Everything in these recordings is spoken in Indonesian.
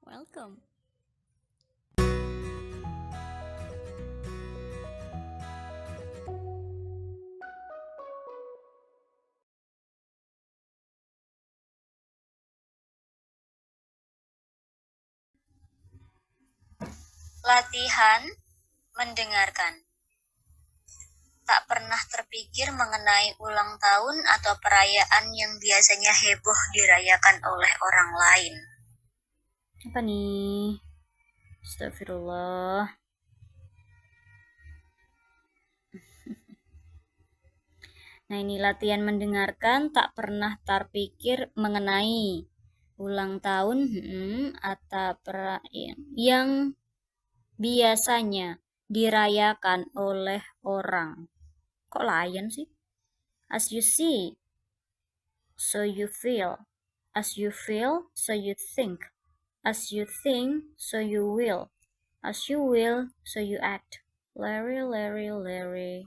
Welcome. Latihan mendengarkan. Tak pernah terpikir mengenai ulang tahun atau perayaan yang biasanya heboh dirayakan oleh orang lain. Apa nih? Astagfirullah. Nah, ini latihan mendengarkan tak pernah terpikir mengenai ulang tahun atau perayaan yang biasanya dirayakan oleh orang. Kok lain sih? As you see, so you feel. As you feel, so you think. As you think, so you will. As you will, so you act. Larry, Larry, Larry.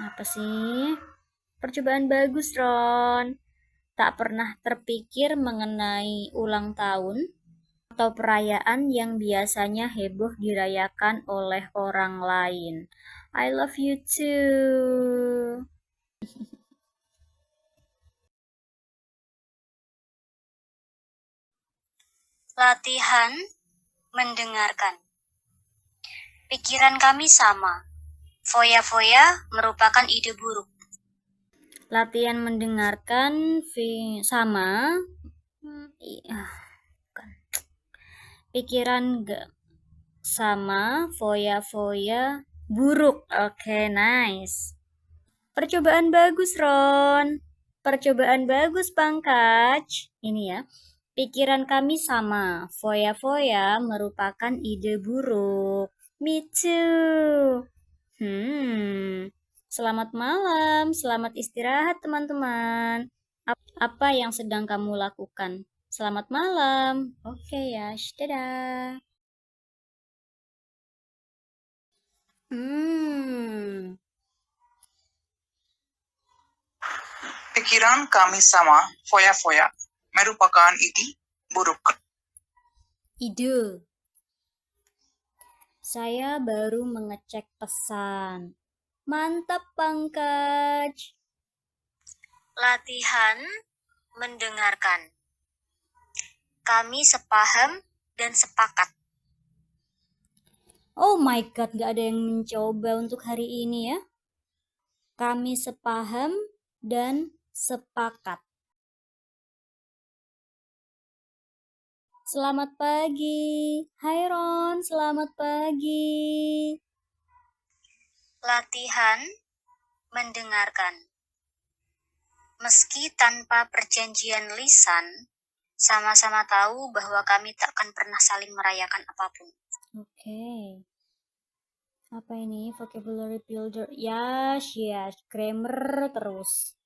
Apa sih? Percobaan bagus, Ron. Tak pernah terpikir mengenai ulang tahun atau perayaan yang biasanya heboh dirayakan oleh orang lain. I love you too. Latihan mendengarkan. Pikiran kami sama. Foya-foya merupakan ide buruk. Latihan mendengarkan sama pikiran sama foya-foya buruk. Oke, nice. Percobaan bagus, Ron. Percobaan bagus, Pangkaj. Ini ya. Pikiran kami sama. Foya-foya merupakan ide buruk. Me too. Selamat malam, selamat istirahat teman-teman. Apa yang sedang kamu lakukan? Selamat malam. Oke ya, dadah. Pikiran kami sama, foya-foya, merupakan ide buruk. Ide. Saya baru mengecek pesan. Mantap, Pangkaj. Latihan mendengarkan. Kami sepaham dan sepakat. Oh my god, gak ada yang mencoba untuk hari ini ya. Kami sepaham dan sepakat. Selamat pagi. Hai Ron, selamat pagi. Latihan mendengarkan. Meski tanpa perjanjian lisan, sama-sama tahu bahwa kami takkan pernah saling merayakan apapun. Oke. Apa ini? Vocabulary builder. Yes, grammar terus.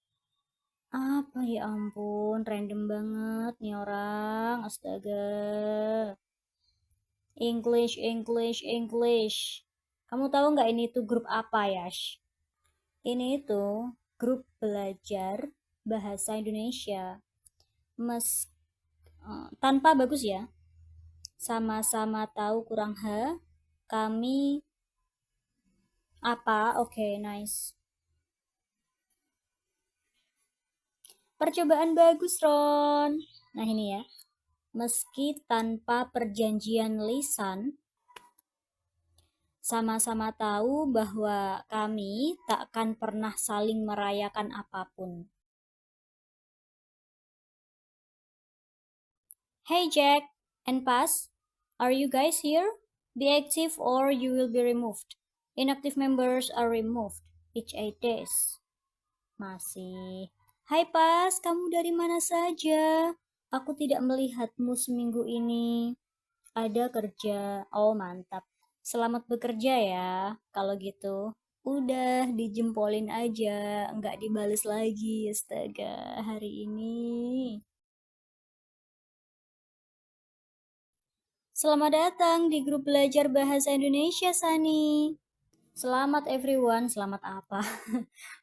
Apa ya ampun, random banget nih orang. Astaga. English, English, English. Kamu tahu nggak ini tuh grup apa, Yash? Ini itu grup belajar bahasa Indonesia. Tanpa bagus ya. Sama-sama tahu kurang kami apa? Oke, nice. Percobaan bagus, Ron. Nah, ini ya. Meski tanpa perjanjian lisan, sama-sama tahu bahwa kami takkan pernah saling merayakan apapun. Hey Jack and Paz, are you guys here? Be active or you will be removed. Inactive members are removed each 8 days. Masih. Hai Paz, kamu dari mana saja? Aku tidak melihatmu seminggu ini. Ada kerja. Oh, mantap. Selamat bekerja ya. Kalau gitu, udah dijempolin aja, nggak dibales lagi. Astaga, hari ini. Selamat datang di grup belajar bahasa Indonesia, Sani. Selamat everyone, selamat apa?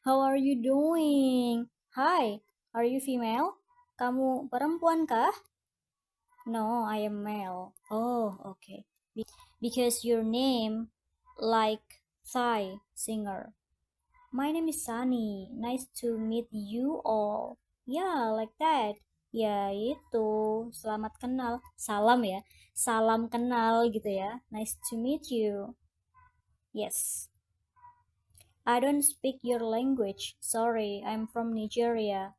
How are you doing? Hi, are you female? Kamu perempuan kah? No, I am male. Oh, okay. Because your name like Thai singer. My name is Sunny. Nice to meet you all. Ya, like that. Ya, itu. Selamat kenal. Salam ya. Salam kenal gitu ya. Nice to meet you. Yes. I don't speak your language. Sorry, I'm from Nigeria.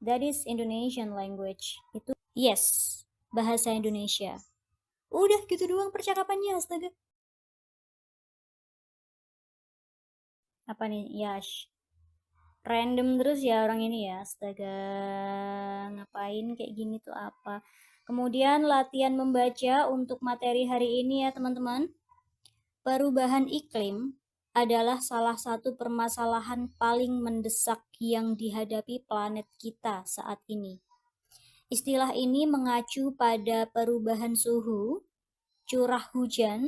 That is Indonesian language. Itu yes, bahasa Indonesia. Udah gitu doang percakapannya, astaga. Apa nih? Yash. Random terus ya orang ini ya, astaga. Ngapain kayak gini tuh apa? Kemudian latihan membaca untuk materi hari ini ya teman-teman. Perubahan iklim adalah salah satu permasalahan paling mendesak yang dihadapi planet kita saat ini. Istilah ini mengacu pada perubahan suhu, curah hujan,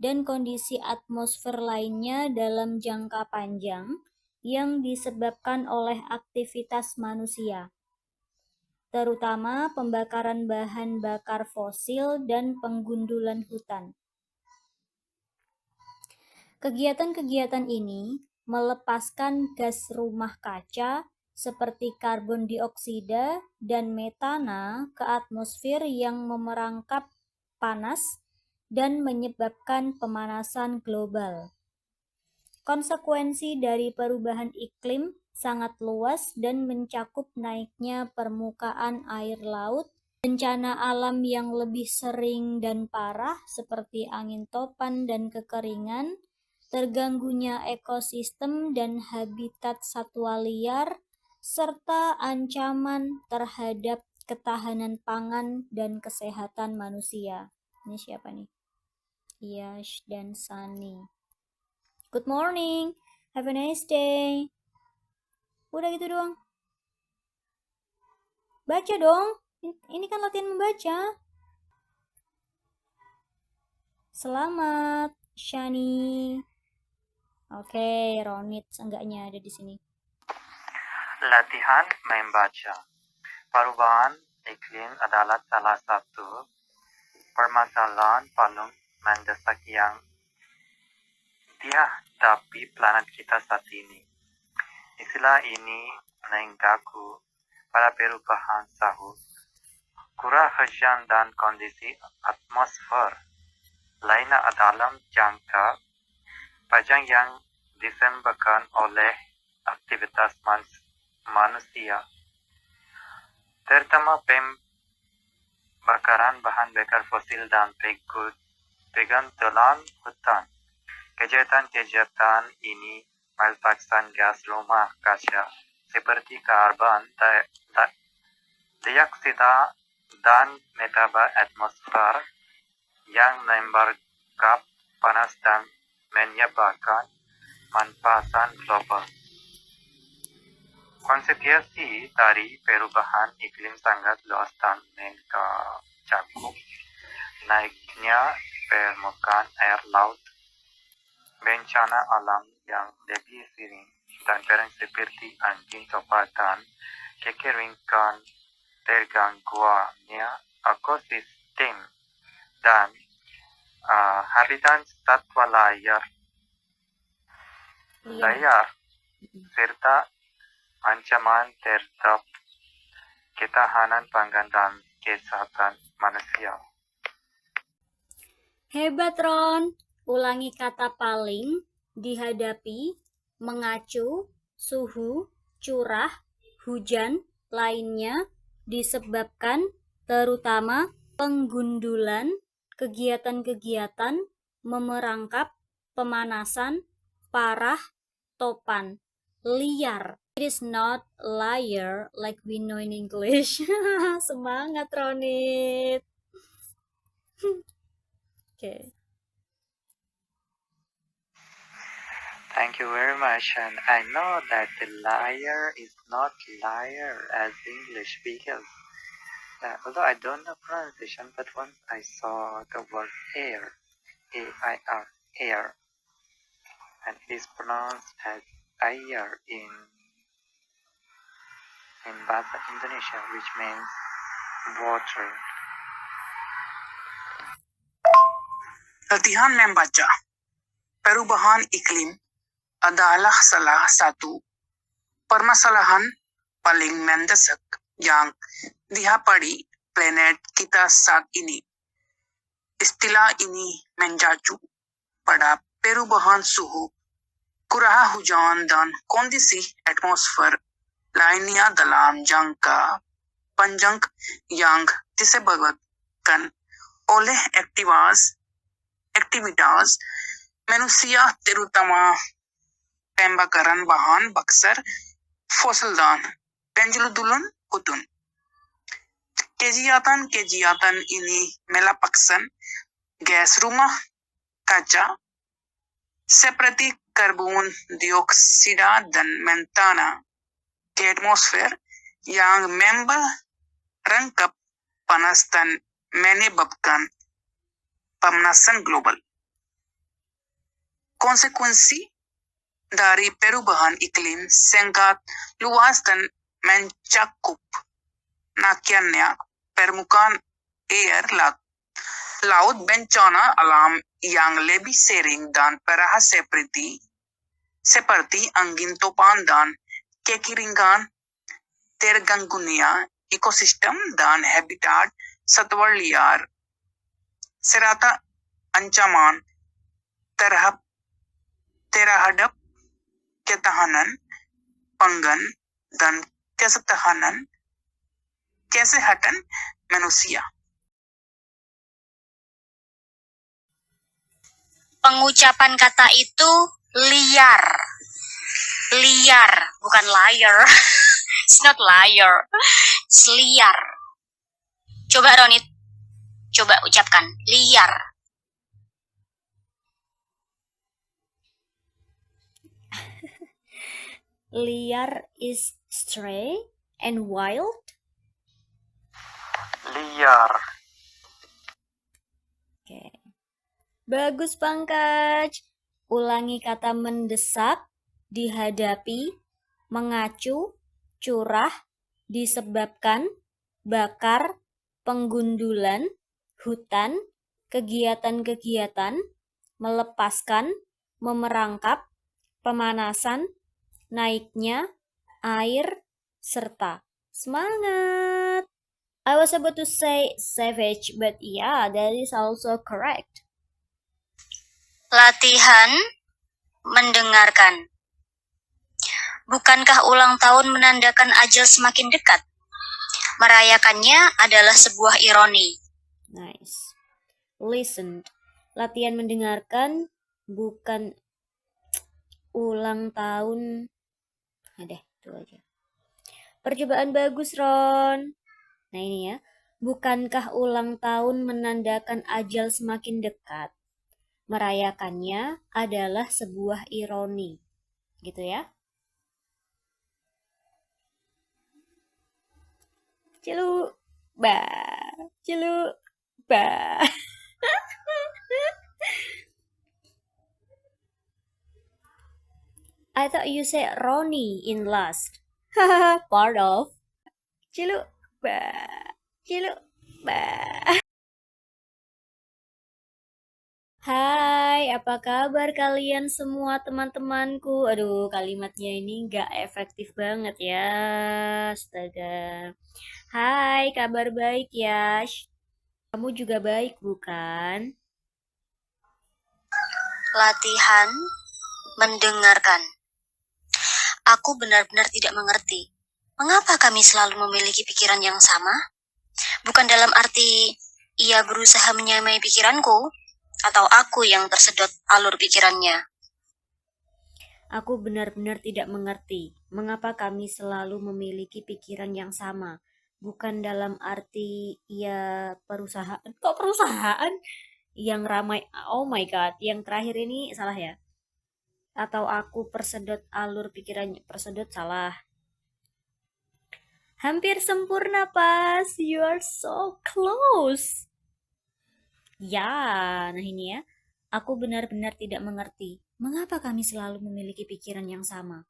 dan kondisi atmosfer lainnya dalam jangka panjang yang disebabkan oleh aktivitas manusia, terutama pembakaran bahan bakar fosil dan penggundulan hutan. Kegiatan-kegiatan ini melepaskan gas rumah kaca seperti karbon dioksida dan metana ke atmosfer yang memerangkap panas dan menyebabkan pemanasan global. Konsekuensi dari perubahan iklim sangat luas dan mencakup naiknya permukaan air laut, bencana alam yang lebih sering dan parah seperti angin topan dan kekeringan, terganggunya ekosistem dan habitat satwa liar, serta ancaman terhadap ketahanan pangan dan kesehatan manusia. Ini siapa nih? Yash dan Sunny. Good morning, have a nice day. Udah gitu doang. Baca dong, ini kan latihan membaca. Selamat, Shani. Oke, Ronit seenggaknya ada di sini. Latihan membaca. Perubahan iklim adalah salah satu permasalahan paling mendesak yang dihadapi planet kita saat ini. Istilah ini mengacu pada perubahan suhu, curah hujan dan kondisi atmosfer lainnya dalam jangka panjang yang disebabkan oleh aktivitas manusia, terutama pembakaran bahan bakar fosil dan penggundulan hutan. Kegiatan-kegiatan ini melepaskan gas rumah kaca seperti karbon dioksida dan metana atmosfer yang membakar panas dan menyebabkan pemanasan global. Konsekuensi dari perubahan iklim sangat luas dan mencakup naiknya permukaan air laut, bencana alam yang lebih sering dan sering seperti angin topan dan kekeringan, tergangguannya ekosistem dan habitat satwa liar, serta ancaman terhadap ketahanan pangan dan kesehatan manusia. Hebat, Ron. Ulangi kata paling, dihadapi, mengacu, suhu, curah, hujan, lainnya, disebabkan, terutama, penggundulan, kegiatan-kegiatan, memerangkap, pemanasan, parah, topan, liar. It is not liar like we know in English. Semangat, Ronit. Okay. Thank you very much, and I know that the liar is not liar as English because although I don't know pronunciation, but once I saw the word air, A-I-R, air, and it is pronounced as air in Bahasa Indonesia, which means water. Latihan membaca. Perubahan iklim adalah salah satu permasalahan paling mendesak yang dihadapi planet kita saat ini. Istilah ini mengacu pada perubahan suhu, curah hujan dan kondisi atmosfer lainnya dalam jangka panjang yang disebabkan oleh aktivitas manusia, terutama pembakaran bahan bakar fosil dan penjualan utun. Kegiatan ini melepaskan gas rumah kaca seperti karbon dioksida dan metana ke atmosfer yang merangkap panas dan menyebabkan pemanasan global. Konsekuensi dari perubahan iklim sangat luas dan mencakup naiknya permukaan air laut, bencana alam yang lebih sering dan parah seperti angin topan dan kekeringan, terganggunya ekosistem dan habitat satwa liar, serta ancaman terhadap ketahanan pangan dan kesehatan manusia. Pengucapan kata itu liar. Liar, bukan liar. It's not liar. It's liar. Coba Ronit, coba ucapkan liar. Liar is stray and wild. Liar. Oke. Bagus Pangkaj. Ulangi kata mendesak, dihadapi, mengacu, curah, disebabkan, bakar, penggundulan, hutan, kegiatan-kegiatan, melepaskan, memerangkap, pemanasan, naiknya, air, serta. Semangat! I was about to say savage, but yeah, that is also correct. Latihan mendengarkan. Bukankah ulang tahun menandakan ajal semakin dekat? Merayakannya adalah sebuah ironi. Nice. Listen. Latihan mendengarkan bukan ulang tahun. Ada, itu aja. Percobaan bagus, Ron. Nah ini ya. Bukankah ulang tahun menandakan ajal semakin dekat? Merayakannya adalah sebuah ironi. Gitu ya. Cilu, ba. Cilu, ba. I thought you said Ronnie in last. Part of. Cilu, ba. Cilu, ba. Hai, apa kabar kalian semua teman-temanku? Aduh, kalimatnya ini nggak efektif banget ya. Astaga. Hai, kabar baik ya. Kamu juga baik, bukan? Latihan mendengarkan. Aku benar-benar tidak mengerti. Mengapa kami selalu memiliki pikiran yang sama? Bukan dalam arti ia berusaha menyamai pikiranku, atau aku yang tersedot alur pikirannya. Aku benar-benar tidak mengerti mengapa kami selalu memiliki pikiran yang sama. Bukan dalam arti ia perusahaan. Kok perusahaan? Yang ramai. Oh my god, yang terakhir ini salah ya? Atau aku persedot alur pikirannya. Persedot salah. Hampir sempurna, Pas. You are so close. Ya, nah ini ya. Aku benar-benar tidak mengerti mengapa kami selalu memiliki pikiran yang sama.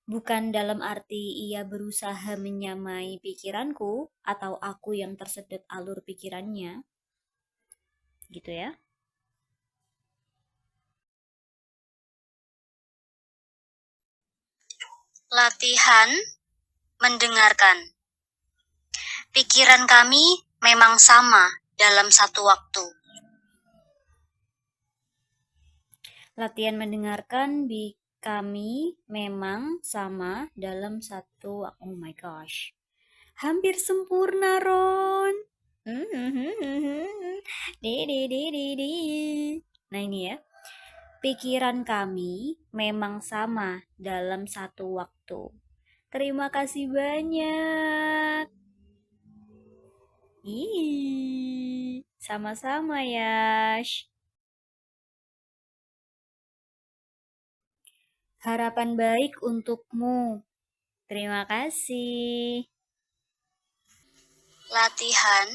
Bukan dalam arti ia berusaha menyamai pikiranku atau aku yang tersedot alur pikirannya. Gitu ya. Latihan mendengarkan. Pikiran kami memang sama dalam satu waktu. Latihan mendengarkan kami memang sama dalam satu. Oh my gosh. Hampir sempurna, Ron. Nah ini ya. Pikiran kami memang sama dalam satu waktu. Terima kasih banyak. Sama-sama Yash. Harapan baik untukmu. Terima kasih. Latihan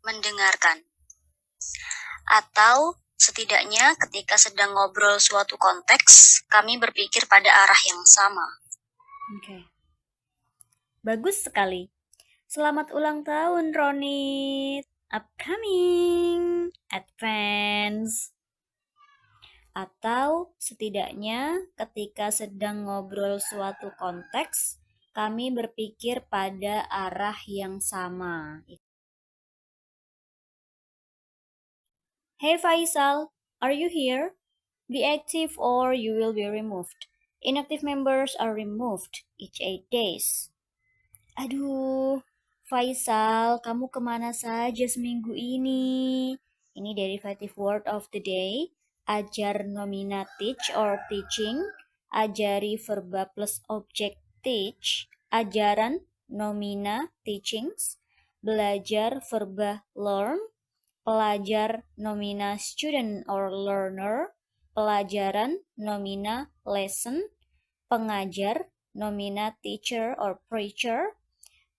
mendengarkan. Atau setidaknya ketika sedang ngobrol suatu konteks, kami berpikir pada arah yang sama. Oke. Bagus sekali. Selamat ulang tahun, Ronit. Upcoming, advance. Atau setidaknya ketika sedang ngobrol suatu konteks, kami berpikir pada arah yang sama. Hey Faisal, are you here? Be active or you will be removed. Inactive members are removed each 8 days. Aduh, Faisal, kamu kemana saja seminggu ini? Ini derivative word of the day. Ajar nomina teach or teaching. Ajari verba plus objek teach. Ajaran nomina teachings. Belajar verba learn. Pelajar nomina student or learner. Pelajaran nomina lesson. Pengajar nomina teacher or preacher.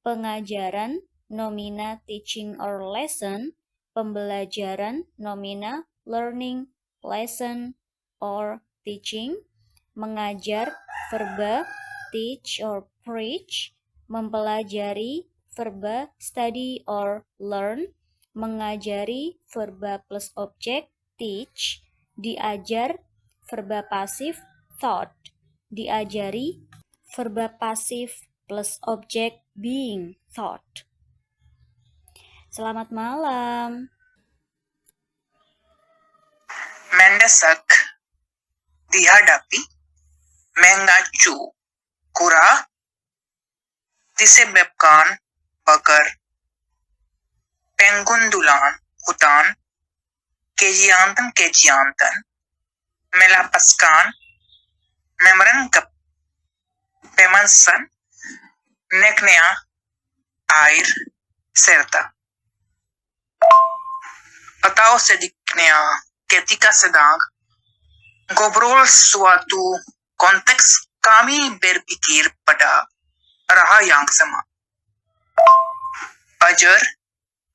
Pengajaran nomina teaching or lesson. Pembelajaran nomina learning, lesson, or teaching. Mengajar verba teach or preach. Mempelajari verba study or learn. Mengajari verba plus objek teach. Diajar verba pasif taught. Diajari verba pasif plus objek being thought. Selamat malam. Mendesak dihadapi, mengacu, kura, disebabkan bakar, penggundulan hutan, kegiatan, melapaskan, memerangkap, pemansan, neknya, air, serta. Atau sedikitnya ketika sedang ngobrol suatu konteks kami berpikir pada arah yang sama. Ajar,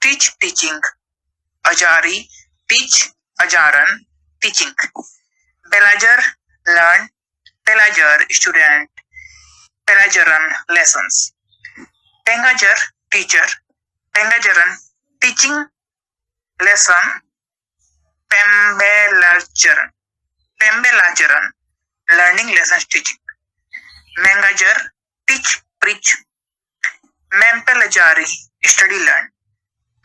teach, teaching. Ajari, teach, ajaran, teaching. Belajar, learn. Pelajar, student. Pelajaran, lessons. Pengajar, teacher. Pengajaran, teaching. Lesson, pembelajaran, learning, lessons, teaching. Mengajar, teach, preach. Mempelajari, study, learn.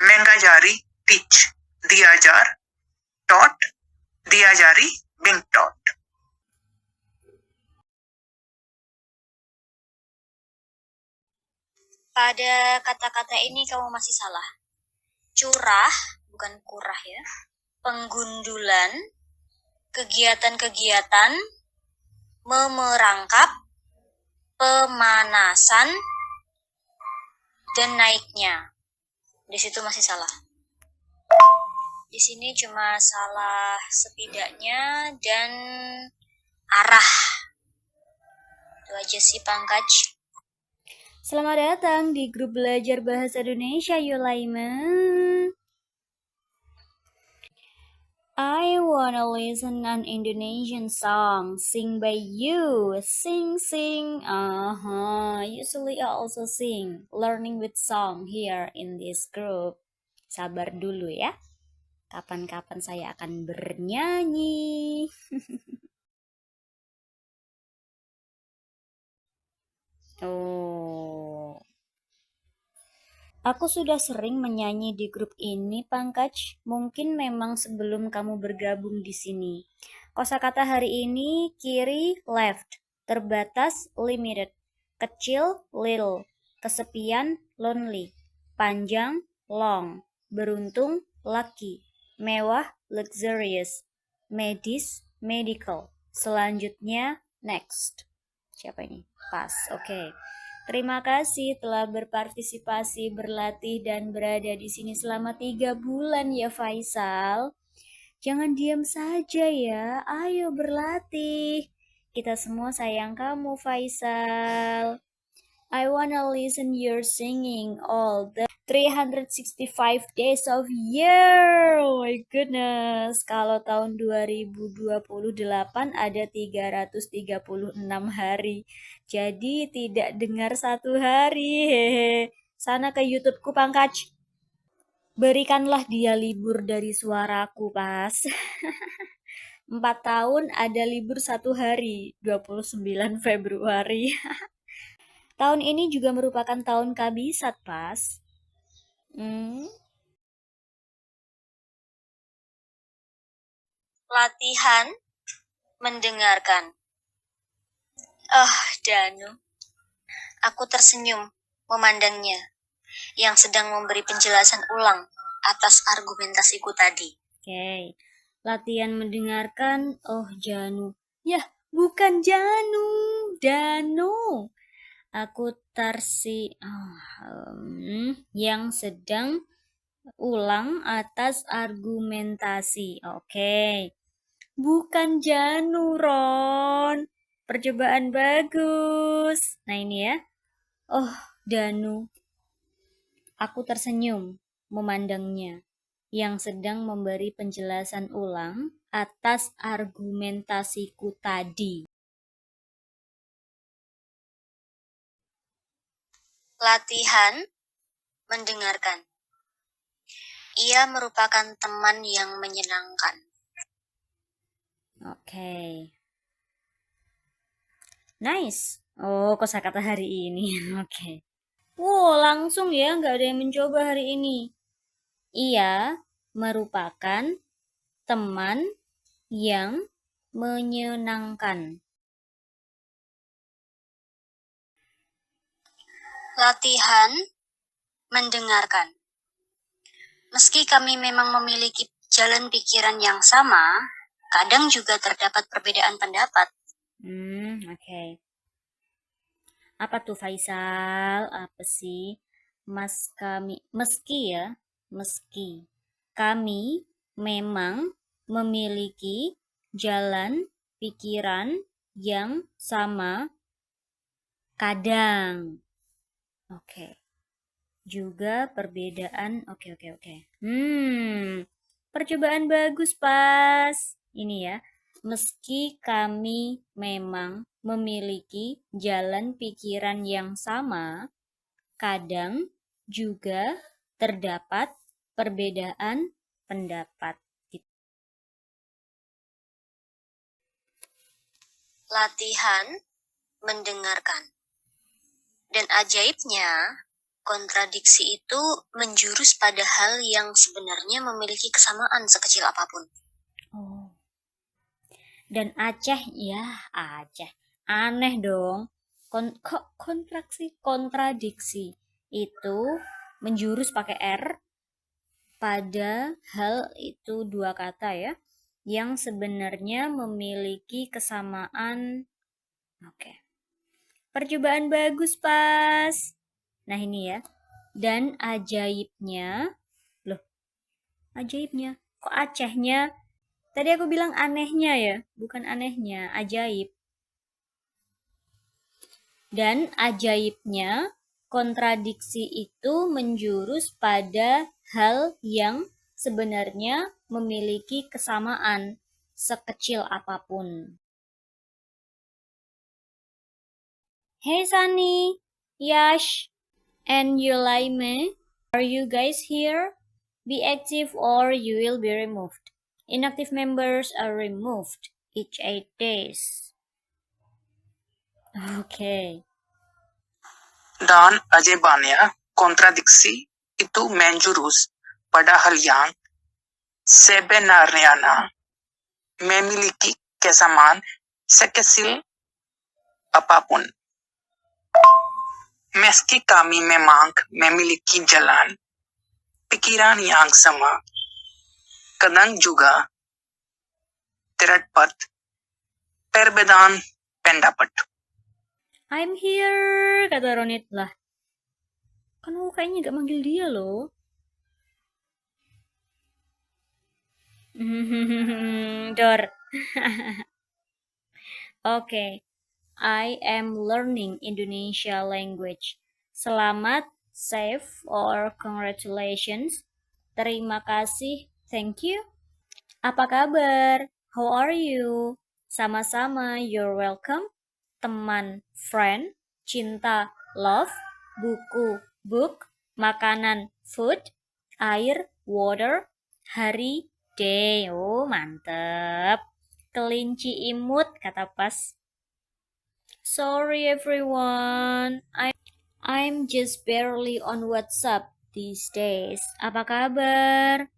Mengajari, teach. Diajar, taught. Diajari, being taught. Pada kata-kata ini kamu masih salah. Curah, bukan kurah ya. Penggundulan, kegiatan-kegiatan, memerangkap, pemanasan, dan naiknya. Di situ masih salah. Di sini cuma salah setidaknya dan arah. Itu aja sih, Pangkaj. Selamat datang di grup belajar bahasa Indonesia Yulaima. I wanna listen an Indonesian song sing by you. Sing. Usually I also sing learning with song here in this group. Sabar dulu ya. Kapan-kapan saya akan bernyanyi. Oh. Aku sudah sering menyanyi di grup ini, Pangkaj. Mungkin memang sebelum kamu bergabung di sini. Kosakata hari ini kiri left, terbatas limited, kecil little, kesepian lonely, panjang long, beruntung lucky, mewah luxurious, medis medical. Selanjutnya next. Siapa ini? Pas. Oke. Terima kasih telah berpartisipasi, berlatih, dan berada di sini selama 3 bulan ya Faisal. Jangan diam saja ya, ayo berlatih. Kita semua sayang kamu Faisal. I wanna listen your singing all the 365 days of year. Oh my goodness. Kalau tahun 2028 ada 336 hari. Jadi tidak dengar 1 hari. Hehe. Sana ke YouTubeku Pangkaj. Berikanlah dia libur dari suaraku, Pas. 4 tahun ada libur 1 hari, 29 Februari. Tahun ini juga merupakan tahun kabisat, Pas. Hmm, Latihan mendengarkan. Oh, Danu. Aku tersenyum memandangnya yang sedang memberi penjelasan ulang atas argumentasiku tadi. Oke. Latihan mendengarkan. Oh, Janu. Yah, bukan Janu. Danu. Aku yang sedang ulang atas argumentasi. Oke. Bukan Janu, Ron. Percobaan bagus. Nah, ini ya. Oh, Danu. Aku tersenyum memandangnya yang sedang memberi penjelasan ulang atas argumentasiku tadi. Latihan mendengarkan. Ia merupakan teman yang menyenangkan. Oke. Nice. Oh, kosakata hari ini. Oke. Wow, langsung ya, nggak ada yang mencoba hari ini. Ia merupakan teman yang menyenangkan. Latihan mendengarkan. Meski kami memang memiliki jalan pikiran yang sama, kadang juga terdapat perbedaan pendapat. Oke. Apa tuh Faisal? Apa sih? Meski ya, meski kami memang memiliki jalan pikiran yang sama, kadang. Oke. Juga perbedaan. Oke. Percobaan bagus, Pas. Ini ya. Meski kami memang memiliki jalan pikiran yang sama, kadang juga terdapat perbedaan pendapat. Latihan mendengarkan. Dan ajaibnya, kontradiksi itu menjurus pada hal yang sebenarnya memiliki kesamaan sekecil apapun. Oh. Dan Aceh, ya Aceh. Aneh dong. Kontradiksi itu menjurus pakai R pada hal itu 2 kata ya, yang sebenarnya memiliki kesamaan. Oke. Percobaan bagus, Pas. Nah, ini ya. Dan ajaibnya. Loh, ajaibnya. Kok Acehnya? Tadi aku bilang anehnya ya, bukan anehnya, ajaib. Dan ajaibnya, kontradiksi itu menjurus pada hal yang sebenarnya memiliki kesamaan sekecil apapun. Hey Sunny, Yash, and Yulaime, are you guys here? Be active or you will be removed. Inactive members are removed each 8 days. Okay. Dan ajaibnya kontradiksi itu menjurus pada hal yang sebenarnya memiliki kesamaan sekecil apapun. Meski kami memang memiliki jalan pikiran yang sama, kadang juga terdapat perbedaan pendapat. I'm here, kata Ronit. Lah, kan aku kayaknya gak manggil dia loh. Dor. Okay, I am learning Indonesia language. Selamat, safe, or congratulations. Terima kasih, thank you. Apa kabar? How are you? Sama-sama, you're welcome. Teman, friend. Cinta, love. Buku, book. Makanan, food. Air, water. Hari, day. Oh, mantep. Kelinci imut, kata Pas. Sorry everyone, I'm just barely on WhatsApp these days. Apa kabar?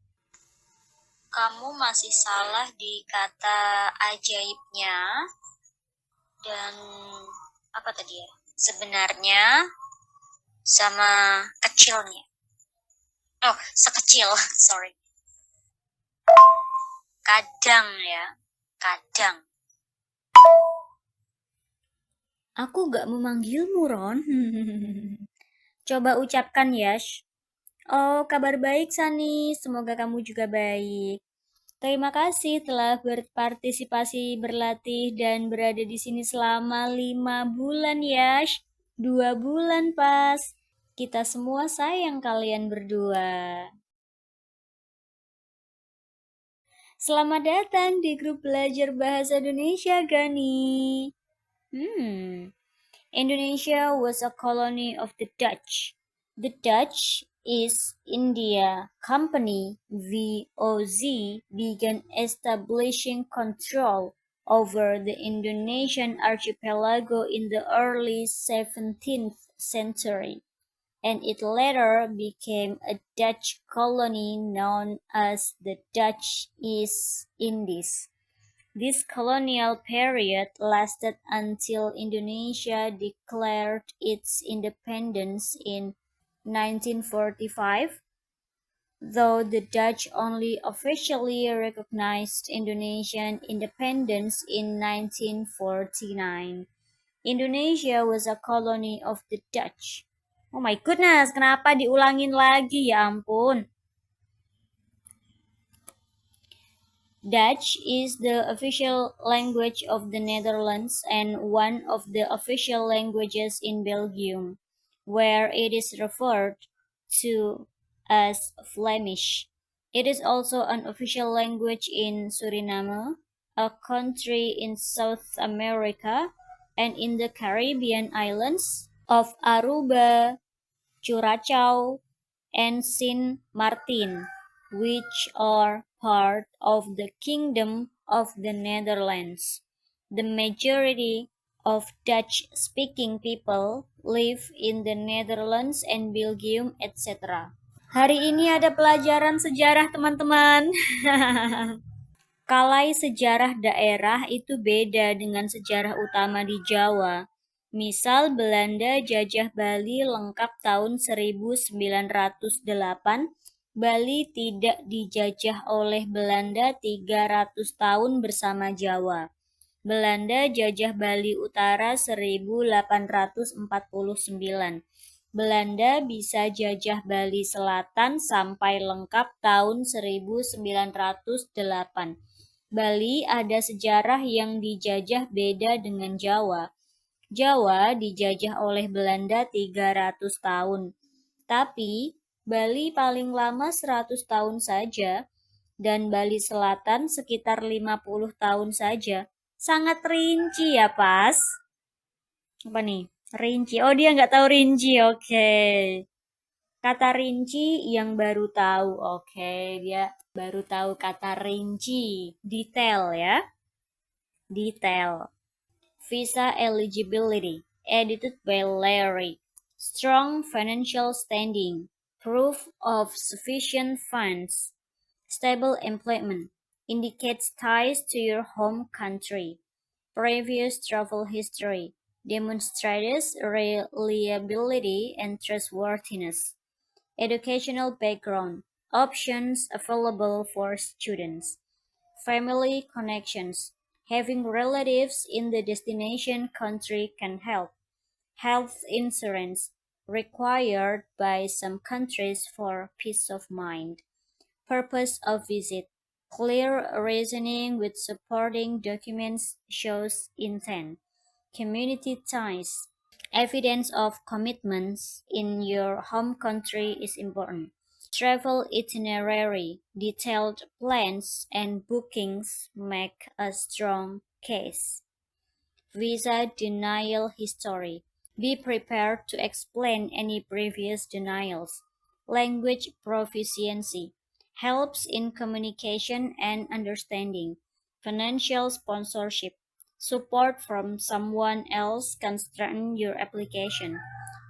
Kamu masih salah di kata ajaibnya dan apa tadi ya? Sebenarnya sama kecilnya. Oh, sekecil, sorry. Kadang ya, kadang. Aku gak memanggilmu, Ron. Coba ucapkan, Yash. Oh, kabar baik, Sani. Semoga kamu juga baik. Terima kasih telah berpartisipasi, berlatih, dan berada di sini selama 5 bulan, Yash. 2 bulan, Pas. Kita semua sayang kalian berdua. Selamat datang di grup belajar bahasa Indonesia, Gani. Indonesia was a colony of the Dutch. The Dutch East India Company (VOC) began establishing control over the Indonesian archipelago in the early 17th century, and it later became a Dutch colony known as the Dutch East Indies. This colonial period lasted until Indonesia declared its independence in 1945, though the Dutch only officially recognized Indonesian independence in 1949. Indonesia was a colony of the Dutch. Oh my goodness, kenapa diulangin lagi? Ya ampun. Dutch is the official language of the Netherlands and one of the official languages in Belgium, where it is referred to as Flemish. It is also an official language in Suriname, a country in South America, and in the Caribbean islands of Aruba, Curacao, and Sint Maarten, which are part of the Kingdom of the Netherlands. The majority of Dutch-speaking people live in the Netherlands and Belgium, etc. Hari ini ada pelajaran sejarah, teman-teman. Kalai sejarah daerah itu beda dengan sejarah utama di Jawa. Misal Belanda jajah Bali lengkap tahun 1908, Bali tidak dijajah oleh Belanda 300 tahun bersama Jawa. Belanda jajah Bali Utara 1849. Belanda bisa jajah Bali Selatan sampai lengkap tahun 1908. Bali ada sejarah yang dijajah beda dengan Jawa. Jawa dijajah oleh Belanda 300 tahun. Tapi Bali paling lama 100 tahun saja dan Bali Selatan sekitar 50 tahun saja. Sangat rinci ya, Pas. Apa nih? Rinci. Oh, dia nggak tahu rinci. Oke. Kata rinci yang baru tahu. Oke, dia baru tahu kata rinci. Detail ya. Detail. Visa eligibility. Edited by Larry. strong financial standing, proof of sufficient funds, stable employment, indicates ties to your home country, previous travel history, demonstrates reliability and trustworthiness, educational background, options available for students, family connections, having relatives in the destination country can help, health insurance, required by some countries for peace of mind, purpose of visit, clear reasoning with supporting documents shows intent, community ties, evidence of commitments in your home country is important. Travel itinerary, detailed plans and bookings make a strong case. Visa denial history. Be prepared to explain any previous denials. Language proficiency. Helps in communication and understanding. Financial sponsorship. Support from someone else can strengthen your application.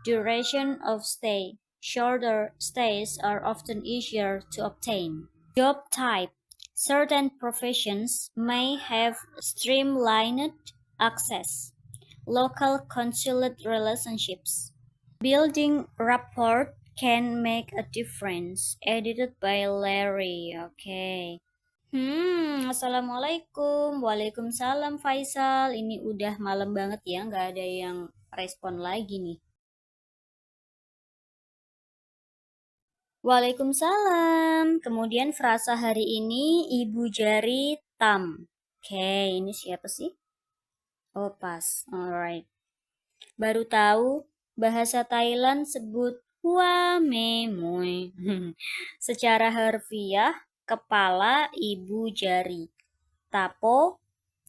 Duration of stay. Shorter stays are often easier to obtain. Job type. Certain professions may have streamlined access. Local consulate relationships. Building rapport can make a difference. Edited by Larry. Okay. Assalamualaikum. Waalaikumsalam Faisal. Ini udah malam banget ya, nggak ada yang respon lagi nih. Waalaikumsalam. Kemudian frasa hari ini Ibu Jari Tam. Oke, ini siapa sih? Oh, pas. Alright. Baru tahu bahasa Thailand sebut hua me moy. Secara harfiah, kepala ibu jari. Tapo,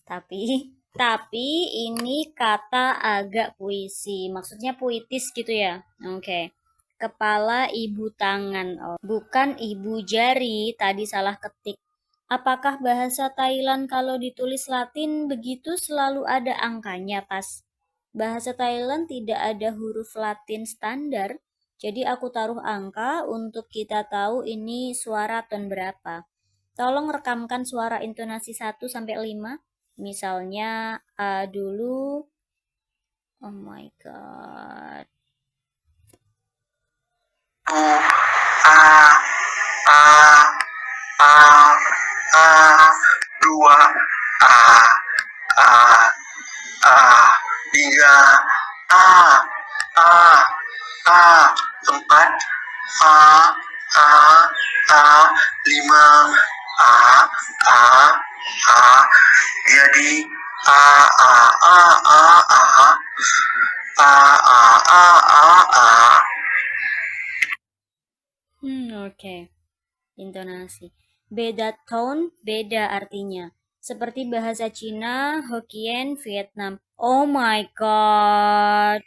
tapi ini kata agak puisi. Maksudnya puitis gitu ya. Oke. Kepala ibu tangan. Oh, bukan ibu jari, tadi salah ketik. Apakah bahasa Thailand kalau ditulis Latin begitu selalu ada angkanya pas? Bahasa Thailand tidak ada huruf Latin standar, jadi aku taruh angka untuk kita tahu ini suara ton berapa. Tolong rekamkan suara intonasi 1 sampai 5. Misalnya A dulu. Oh my god. A, A, A, A, 2, A, A, A, 3, A, A, A, 4, A, A, A, 5, A, A, A, jadi A, A, A, A, A, A, A, A, A, A. Oke. Intonasi. Beda tone, beda artinya. Seperti bahasa Cina, Hokkien, Vietnam. Oh my god.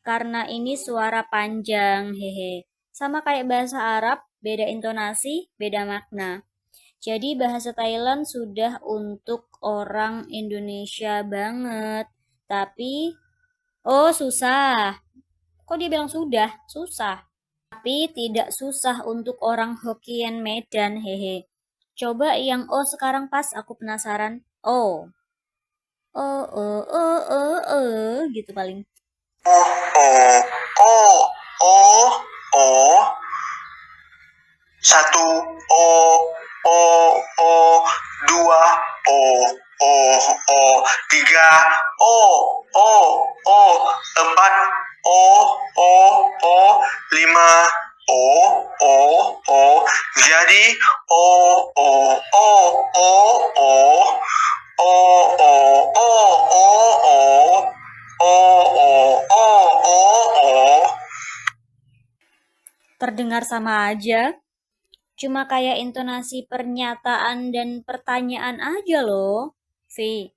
Karena ini suara panjang, hehe. Sama kayak bahasa Arab, beda intonasi, beda makna. Jadi bahasa Thailand sudah untuk orang Indonesia banget. Tapi, oh susah. Kok dia bilang sudah? Susah. Tapi tidak susah untuk orang Hokkien Medan, hehe. Coba yang O sekarang pas, aku penasaran. O. Gitu paling. O. 1 O 2 O 3 O 4 O 5 O jadi Terdengar sama aja. Cuma kayak intonasi pernyataan dan pertanyaan aja loh. V.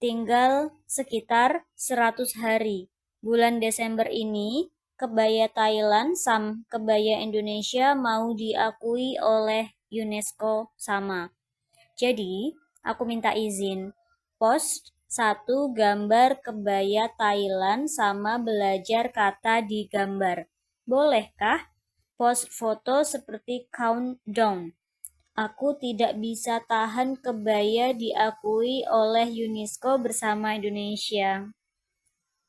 Tinggal sekitar 100 hari. Bulan Desember ini, kebaya Thailand sama kebaya Indonesia mau diakui oleh UNESCO sama. Jadi, aku minta izin post 1. Gambar kebaya Thailand sama belajar kata di gambar. Bolehkah? Post foto seperti countdown. Aku tidak bisa tahan kebaya diakui oleh UNESCO bersama Indonesia.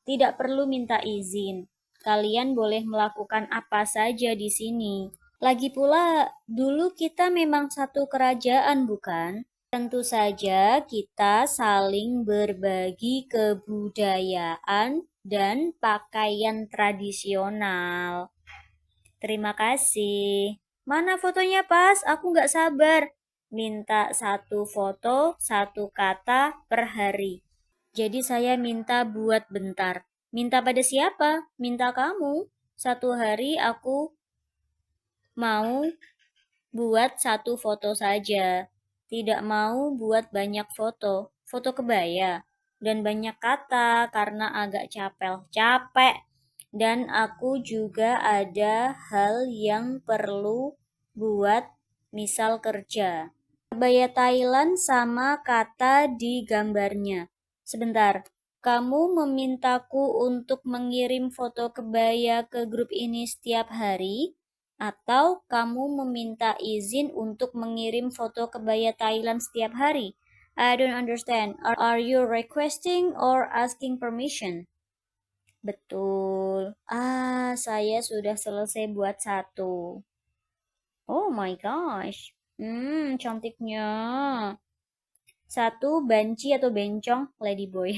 Tidak perlu minta izin. Kalian boleh melakukan apa saja di sini. Lagi pula, dulu kita memang satu kerajaan, bukan? Tentu saja kita saling berbagi kebudayaan dan pakaian tradisional. Terima kasih. Mana fotonya, Pas? Aku nggak sabar. Minta 1 foto, 1 kata per hari. Jadi saya minta buat bentar. Minta pada siapa? Minta kamu. 1 hari aku mau buat 1 foto saja. Tidak mau buat banyak foto. Foto kebaya. Dan banyak kata karena agak capek. Dan aku juga ada hal yang perlu buat, misal kerja. Kebaya Thailand sama kata di gambarnya. Sebentar, kamu memintaku untuk mengirim foto kebaya ke grup ini setiap hari? Atau kamu meminta izin untuk mengirim foto kebaya Thailand setiap hari? I don't understand. Are you requesting or asking permission? Betul. Saya sudah selesai buat 1. Oh my gosh. Cantiknya. 1 banci atau bencong, ladyboy.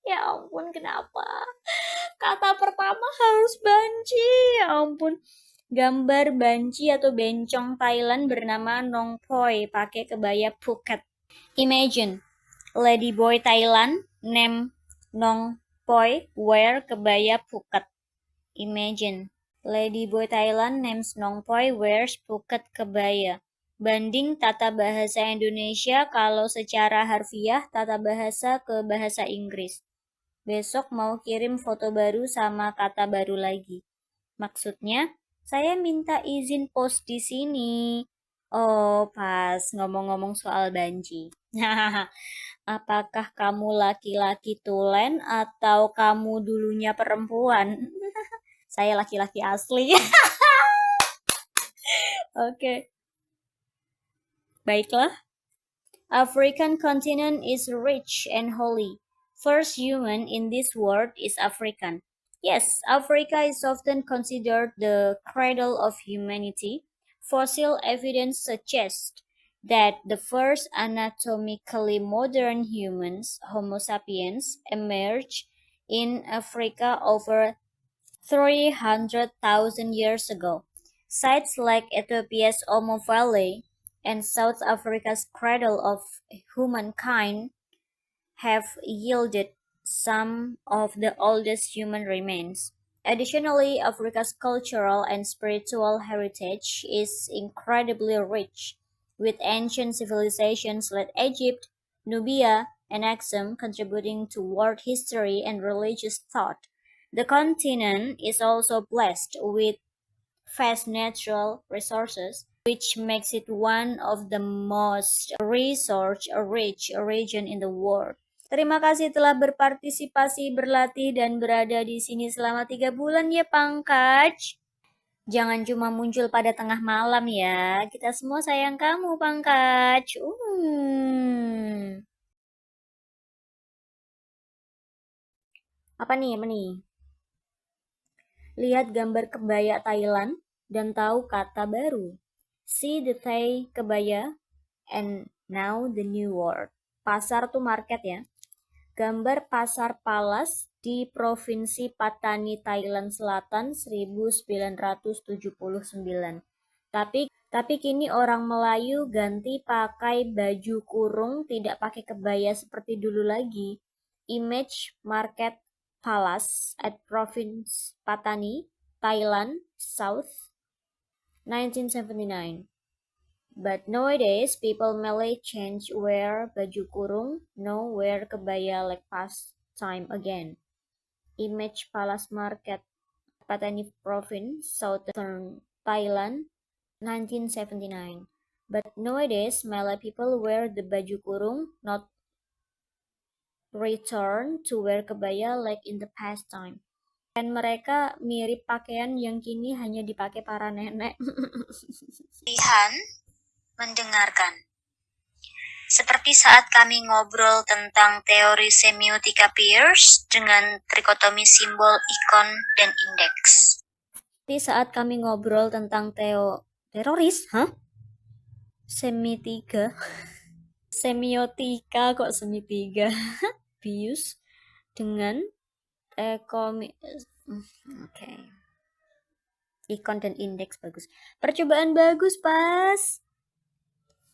Ya ampun, kenapa? Kata pertama harus banci. Ya ampun. Gambar banci atau bencong Thailand bernama Nong Poi pakai kebaya Phuket. Imagine, ladyboy Thailand name Nong Poi wear kebaya Phuket. Imagine, ladyboy Thailand names Nong Poi wears Phuket kebaya. Banding tata bahasa Indonesia kalau secara harfiah tata bahasa ke bahasa Inggris. Besok mau kirim foto baru sama kata baru lagi. Maksudnya, saya minta izin post di sini. Oh, pas ngomong-ngomong soal banci. Apakah kamu laki-laki tulen atau kamu dulunya perempuan? Saya laki-laki asli. Oke. Baiklah. African continent is rich and holy. First human in this world is African. Yes, Africa is often considered the cradle of humanity. Fossil evidence suggests that the first anatomically modern humans, Homo sapiens, emerged in Africa over 300,000 years ago. Sites like Ethiopia's Omo Valley and South Africa's cradle of humankind have yielded some of the oldest human remains. Additionally, Africa's cultural and spiritual heritage is incredibly rich, with ancient civilizations like Egypt, Nubia, and Axum contributing to world history and religious thought. The continent is also blessed with vast natural resources, which makes it one of the most resource-rich region in the world. Terima kasih telah berpartisipasi, berlatih, dan berada di sini selama 3 bulan ya, Pangkaj. Jangan cuma muncul pada tengah malam ya. Kita semua sayang kamu, Pangkaj. Apa nih? Lihat gambar kebaya Thailand dan tahu kata baru. See the Thai kebaya and now the new word. Pasar tuh market ya. Gambar pasar Palas di Provinsi Patani, Thailand Selatan 1979. Tapi kini orang Melayu ganti pakai baju kurung, tidak pakai kebaya seperti dulu lagi. Image Market Palace at Province Patani, Thailand, South, 1979. But nowadays, people merely change wear baju kurung, no wear kebaya like past time again. Image Palace Market, Patani Province, Southern Thailand, 1979. But nowadays, Malay people wear the baju kurung, not return to wear kebaya like in the past time. Dan mereka mirip pakaian yang kini hanya dipakai para nenek. Latihan mendengarkan. Seperti saat kami ngobrol tentang teori semiotika Peirce dengan trikotomi simbol, ikon, dan indeks. Seperti saat kami ngobrol tentang teroris, semiotika kok semitiga. Bius dengan ikon dan indeks bagus. Percobaan bagus, Pas.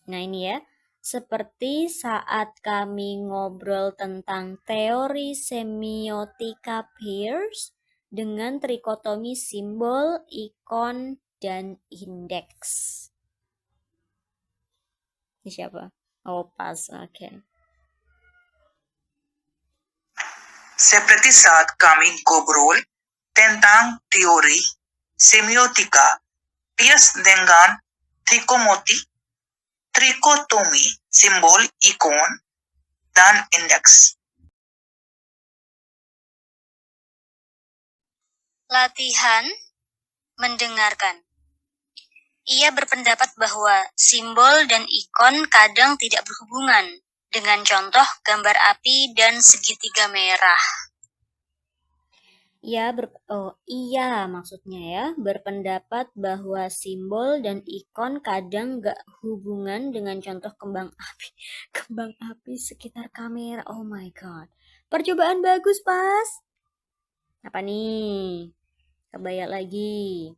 Nah, ini ya. Seperti saat kami ngobrol tentang teori semiotika Peirce dengan trikotomi simbol, ikon, dan indeks. Ini siapa? Oh, Pas. Oke. Seperti saat kami ngobrol tentang teori semiotika Peirce dengan trikotomi simbol, ikon, dan indeks. Latihan mendengarkan. Ia berpendapat bahwa simbol dan ikon kadang tidak berhubungan, dengan contoh gambar api dan segitiga merah. Iya maksudnya ya, berpendapat bahwa simbol dan ikon kadang gak hubungan dengan contoh kembang api sekitar kamera. Oh my god. Percobaan bagus, Pas. Apa nih? Kebaya lagi.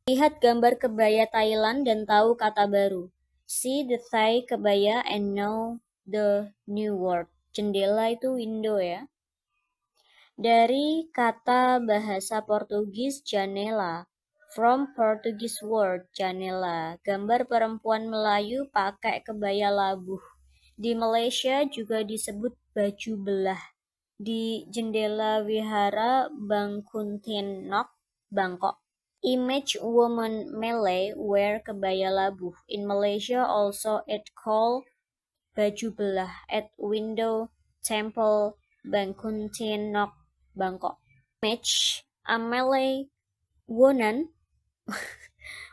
Lihat gambar kebaya Thailand dan tahu kata baru. See the Thai kebaya and know the new word. Jendela itu window ya. Dari kata bahasa Portugis janela, from Portuguese word janela, gambar perempuan Melayu pakai kebaya labuh. Di Malaysia juga disebut baju belah. Di jendela wihara Bangkuthenok, Bangkok. Image woman Malay wear kebaya labuh. In Malaysia also it called baju belah at window temple Bangkuthenok, Bangkok. Image a Malay woman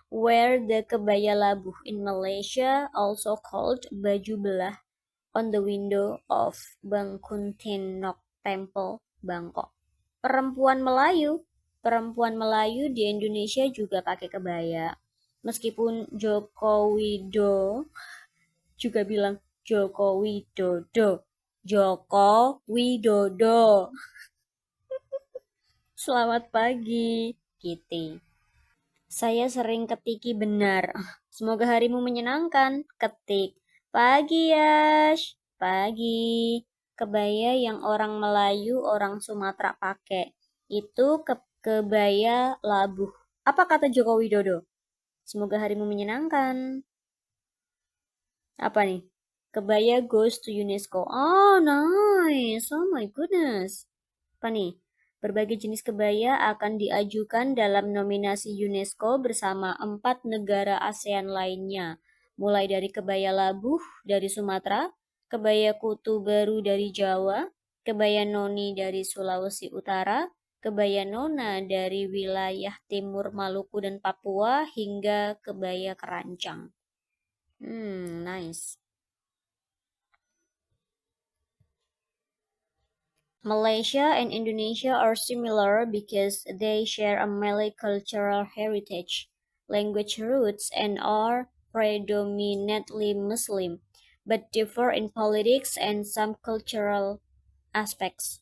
wear the kebaya labuh in Malaysia also called baju belah on the window of Bangkuthenok Temple, Bangkok. Perempuan Melayu di Indonesia juga pakai kebaya. Meskipun Joko Widodo juga bilang Joko Widodo. Selamat pagi, Kitty. Saya sering ketiki benar. Semoga harimu menyenangkan. Ketik. Pagi, Yash. Pagi. Kebaya yang orang Melayu, orang Sumatera pakai. Itu kebaya labuh. Apa kata Joko Widodo? Semoga harimu menyenangkan. Apa nih? Kebaya goes to UNESCO. Oh, nice. Oh my goodness. Apa nih? Berbagai jenis kebaya akan diajukan dalam nominasi UNESCO bersama 4 negara ASEAN lainnya, mulai dari kebaya labuh dari Sumatera, kebaya kutu baru dari Jawa, kebaya noni dari Sulawesi Utara, kebaya nona dari wilayah timur Maluku dan Papua, hingga kebaya kerancang. Nice. Malaysia and Indonesia are similar because they share a Malay cultural heritage, language roots, and are predominantly Muslim, but differ in politics and some cultural aspects.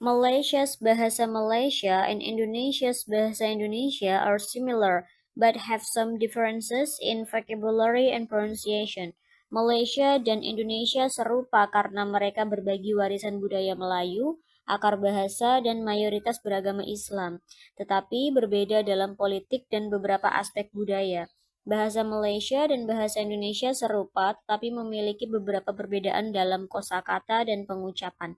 Malaysia's bahasa Malaysia and Indonesia's bahasa Indonesia are similar, but have some differences in vocabulary and pronunciation. Malaysia dan Indonesia serupa karena mereka berbagi warisan budaya Melayu, akar bahasa, dan mayoritas beragama Islam, tetapi berbeda dalam politik dan beberapa aspek budaya. Bahasa Malaysia dan bahasa Indonesia serupa, tetapi memiliki beberapa perbedaan dalam kosakata dan pengucapan.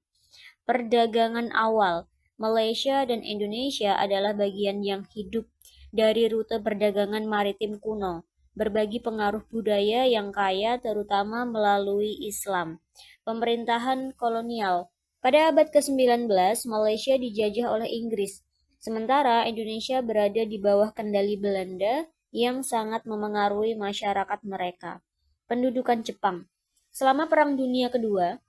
Perdagangan awal, Malaysia dan Indonesia adalah bagian yang hidup dari rute perdagangan maritim kuno, berbagi pengaruh budaya yang kaya terutama melalui Islam. Pemerintahan kolonial, Pada abad ke-19, Malaysia dijajah oleh Inggris, sementara Indonesia berada di bawah kendali Belanda yang sangat memengaruhi masyarakat mereka. Pendudukan Jepang. Selama Perang Dunia Kedua,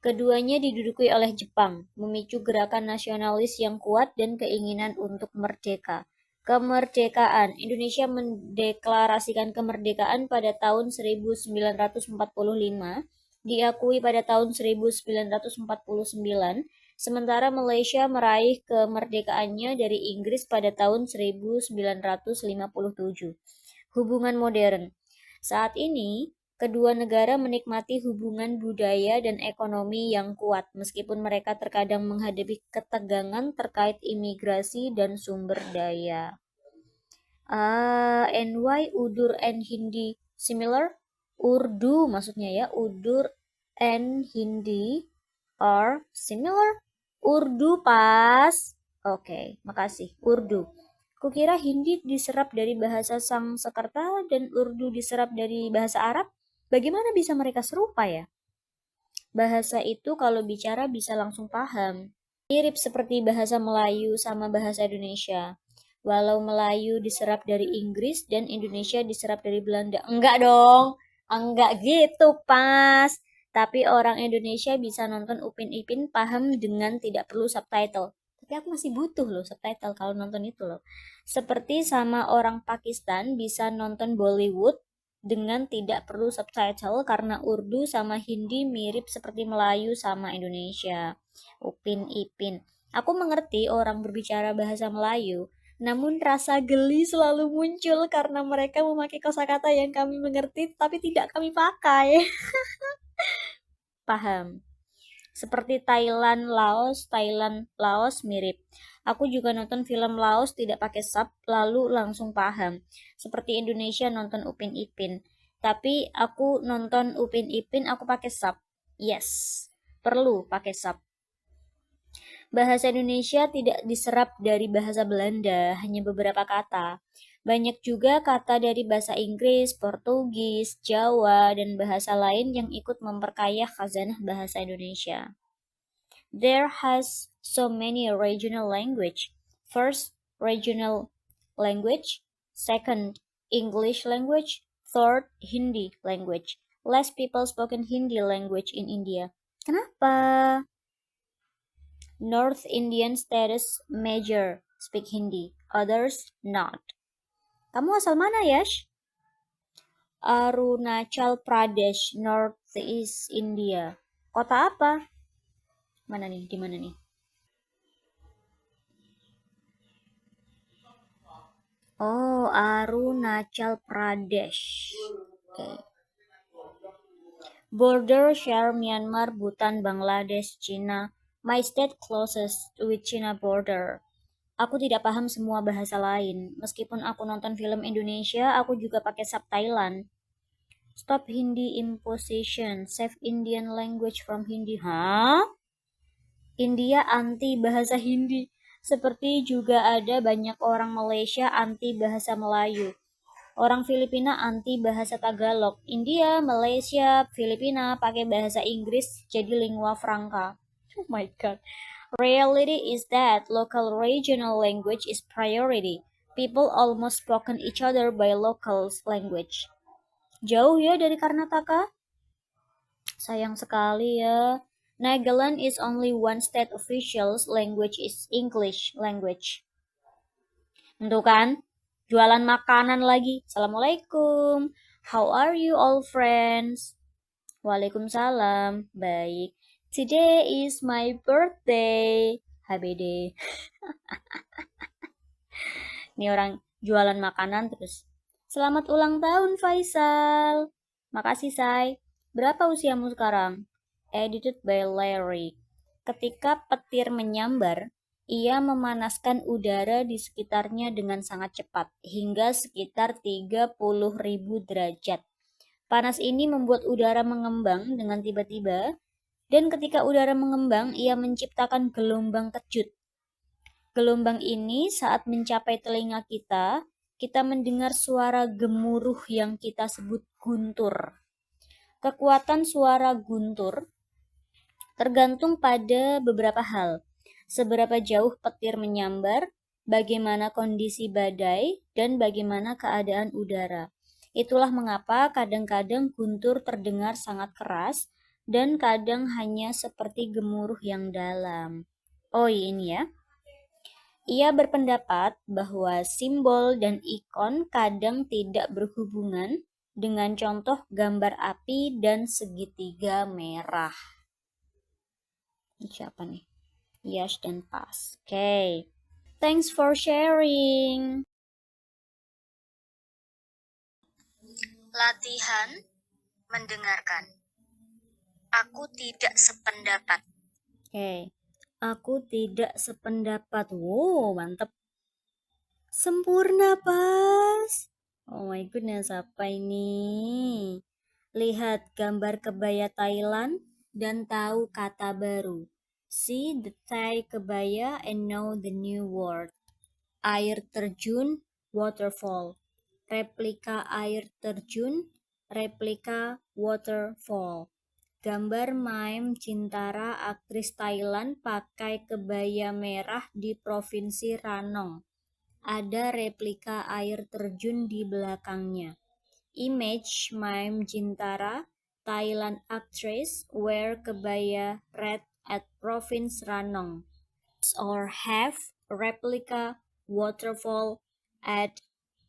keduanya diduduki oleh Jepang, memicu gerakan nasionalis yang kuat dan keinginan untuk merdeka. Kemerdekaan. Indonesia mendeklarasikan kemerdekaan pada tahun 1945, diakui pada tahun 1949, sementara Malaysia meraih kemerdekaannya dari Inggris pada tahun 1957. Hubungan modern. Saat ini, kedua negara menikmati hubungan budaya dan ekonomi yang kuat, meskipun mereka terkadang menghadapi ketegangan terkait imigrasi dan sumber daya. And why Urdu and Hindi similar? Urdu maksudnya ya, Urdu and Hindi are similar. Urdu pas. Oke, makasih. Urdu. Kukira Hindi diserap dari bahasa Sanskerta dan Urdu diserap dari bahasa Arab. Bagaimana bisa mereka serupa ya? Bahasa itu kalau bicara bisa langsung paham. Mirip seperti bahasa Melayu sama bahasa Indonesia. Walau Melayu diserap dari Inggris dan Indonesia diserap dari Belanda. Enggak dong, enggak gitu pas. Tapi orang Indonesia bisa nonton Upin Ipin paham dengan tidak perlu subtitle. Tapi aku masih butuh loh subtitle kalau nonton itu loh. Seperti sama orang Pakistan bisa nonton Bollywood dengan tidak perlu subtitle karena Urdu sama Hindi mirip seperti Melayu sama Indonesia. Upin Ipin. Aku mengerti orang berbicara bahasa Melayu, namun rasa geli selalu muncul karena mereka memakai kosakata yang kami mengerti tapi tidak kami pakai. Paham. Seperti Thailand, Laos mirip. Aku juga nonton film Laos tidak pakai sub, lalu langsung paham. Seperti Indonesia nonton Upin Ipin. Tapi aku nonton Upin Ipin, aku pakai sub. Yes, perlu pakai sub. Bahasa Indonesia tidak diserap dari bahasa Belanda, hanya beberapa kata. Banyak juga kata dari bahasa Inggris, Portugis, Jawa, dan bahasa lain yang ikut memperkaya khazanah bahasa Indonesia. There has so many regional language. First, regional language. Second, English language. Third, Hindi language. Less people spoken Hindi language in India. Kenapa? North Indian states major speak Hindi, others not. Kamu asal mana, Yash? Arunachal Pradesh, Northeast India. Kota apa? Mana nih? Di mana nih? Oh, Arunachal Pradesh. Okay. Border share Myanmar, Bhutan, Bangladesh, China. My state closest with China border. Aku tidak paham semua bahasa lain. Meskipun aku nonton film Indonesia, aku juga pakai sub Thailand. Stop Hindi imposition. Save Indian language from Hindi. Hah? India anti bahasa Hindi. Seperti juga ada banyak orang Malaysia anti bahasa Melayu. Orang Filipina anti bahasa Tagalog. India, Malaysia, Filipina pakai bahasa Inggris jadi lingua franca. Oh my god. Reality is that local regional language is priority. People almost spoken each other by local language. Jauh ya dari Karnataka? Sayang sekali ya. Nagaland is only one state official language is English language. Tentu kan? Jualan makanan lagi. Assalamualaikum. How are you all friends? Waalaikumsalam. Baik. Today is my birthday. HBD. Ini orang jualan makanan terus. Selamat ulang tahun Faisal. Makasih Say. Berapa usiamu sekarang? Edited by Larry. Ketika petir menyambar, ia memanaskan udara di sekitarnya dengan sangat cepat, hingga sekitar 30.000 derajat. Panas ini membuat udara mengembang dengan tiba-tiba, dan ketika udara mengembang, ia menciptakan gelombang kejut. Gelombang ini saat mencapai telinga kita mendengar suara gemuruh yang kita sebut guntur. Kekuatan suara guntur Tergantung pada beberapa hal. Seberapa jauh petir menyambar, bagaimana kondisi badai, dan bagaimana keadaan udara. Itulah mengapa kadang-kadang guntur terdengar sangat keras dan kadang hanya seperti gemuruh yang dalam. Oh ini ya. Ia berpendapat bahwa simbol dan ikon kadang tidak berhubungan dengan contoh gambar api dan segitiga merah. Ini siapa nih? Yes dan Pas. Okay. Thanks for sharing. Latihan mendengarkan. Aku tidak sependapat. Okay. Aku tidak sependapat. Wow, mantep. Sempurna, Pas. Oh my goodness, apa ini? Lihat gambar kebaya Thailand dan tahu kata baru. See the Thai kebaya and know the new word. Air terjun, waterfall. Replika air terjun, replika waterfall. Gambar mime Cintara aktris Thailand pakai kebaya merah di Provinsi Ranong. Ada replika air terjun di belakangnya. Image mime Cintara Thailand actress wear kebaya red at Province Ranong. Or have replica waterfall at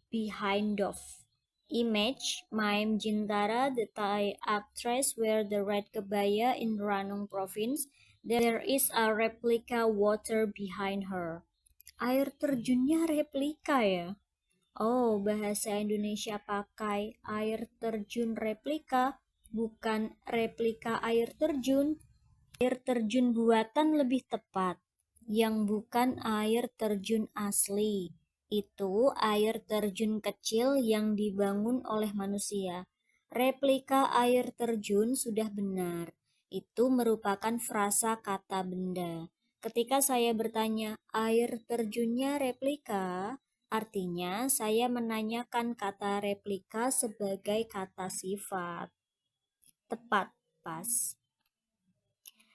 behind of. Image mime Jintara, the Thai actress, wear the red kebaya in Ranong province. There is a replica water behind her. Air terjunnya replika ya? Oh, bahasa Indonesia pakai air terjun replika, bukan replika air terjun. Air terjun buatan lebih tepat, yang bukan air terjun asli. Itu air terjun kecil yang dibangun oleh manusia. Replika air terjun sudah benar. Itu merupakan frasa kata benda. Ketika saya bertanya, air terjunnya replika, artinya saya menanyakan kata replika sebagai kata sifat. Tepat, Pas.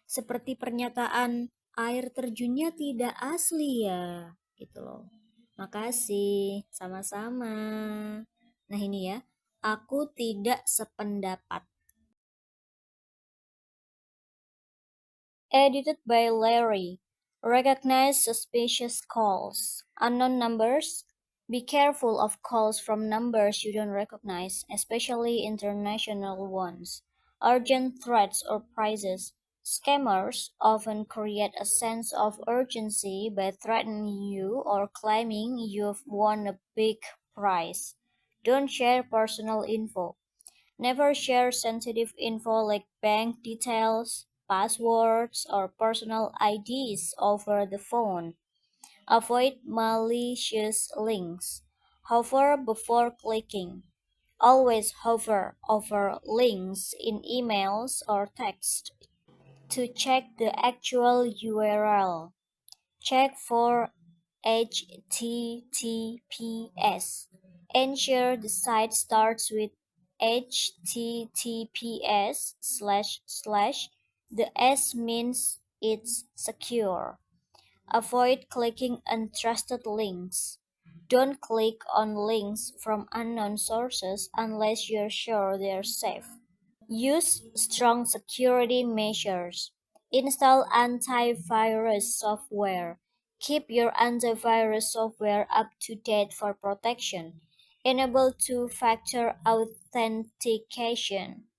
Seperti pernyataan air terjunnya tidak asli ya, gitu loh. Makasih, sama-sama. Nah ini ya, aku tidak sependapat. Edited by Larry. Recognize suspicious calls. Unknown numbers. Be careful of calls from numbers you don't recognize, especially international ones. Urgent threats or prizes. Scammers often create a sense of urgency by threatening you or claiming you've won a big prize. Don't share personal info. Never share sensitive info like bank details, passwords, or personal IDs over the phone. Avoid malicious links. Hover before clicking. Always hover over links in emails or text to check the actual URL. Check for HTTPS. Ensure the site starts with HTTPS// The S means it's secure. Avoid clicking untrusted links. Don't click on links from unknown sources unless you're sure they're safe. Use strong security measures. Install antivirus software. Keep your antivirus software up to date for protection. Enable two-factor authentication.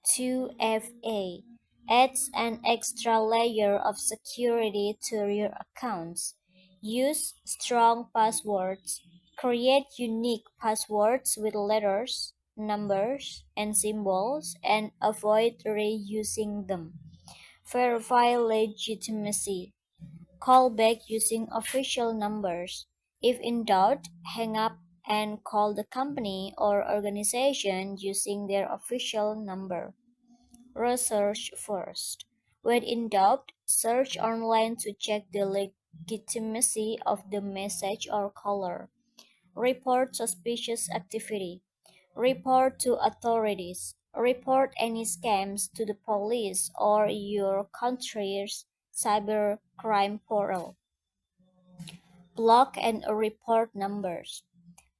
2FA adds an extra layer of security to your accounts. Use strong passwords. Create unique passwords with letters, numbers, and symbols, and avoid reusing them. Verify legitimacy. Call back using official numbers. If in doubt, hang up and call the company or organization using their official number. Research first. When in doubt, search online to check the legitimacy of the message or caller. Report suspicious activity. Report to authorities. Report any scams to the police or your country's cybercrime portal. Block and report numbers.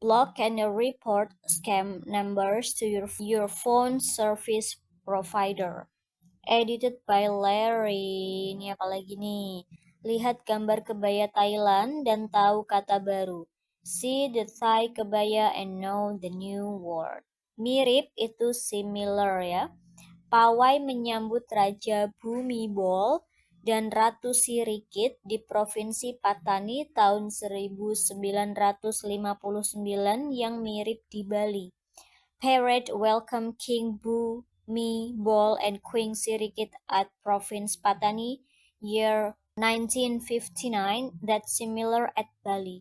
Block and report scam numbers to your phone service provider. Edited by Larry. Ini apa lagi nih? Lihat gambar kebaya Thailand dan tahu kata baru. See the Thai kebaya and know the new word. Mirip itu similar ya. Pawai menyambut Raja Bhumibol dan Ratu Sirikit di Provinsi Patani tahun 1959 yang mirip di Bali. Parade welcome King Bhumibol and Queen Sirikit at Province Patani, year 1959, that's similar at Bali.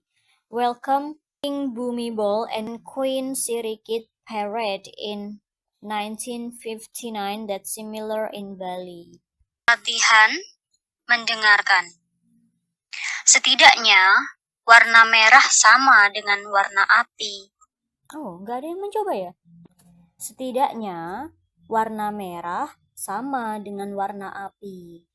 Welcome King Bhumibol and Queen Sirikit parade in 1959, that's similar in Bali. Latihan mendengarkan. Setidaknya warna merah sama dengan warna api. Oh, nggak ada yang mencoba ya? Setidaknya warna merah sama dengan warna api.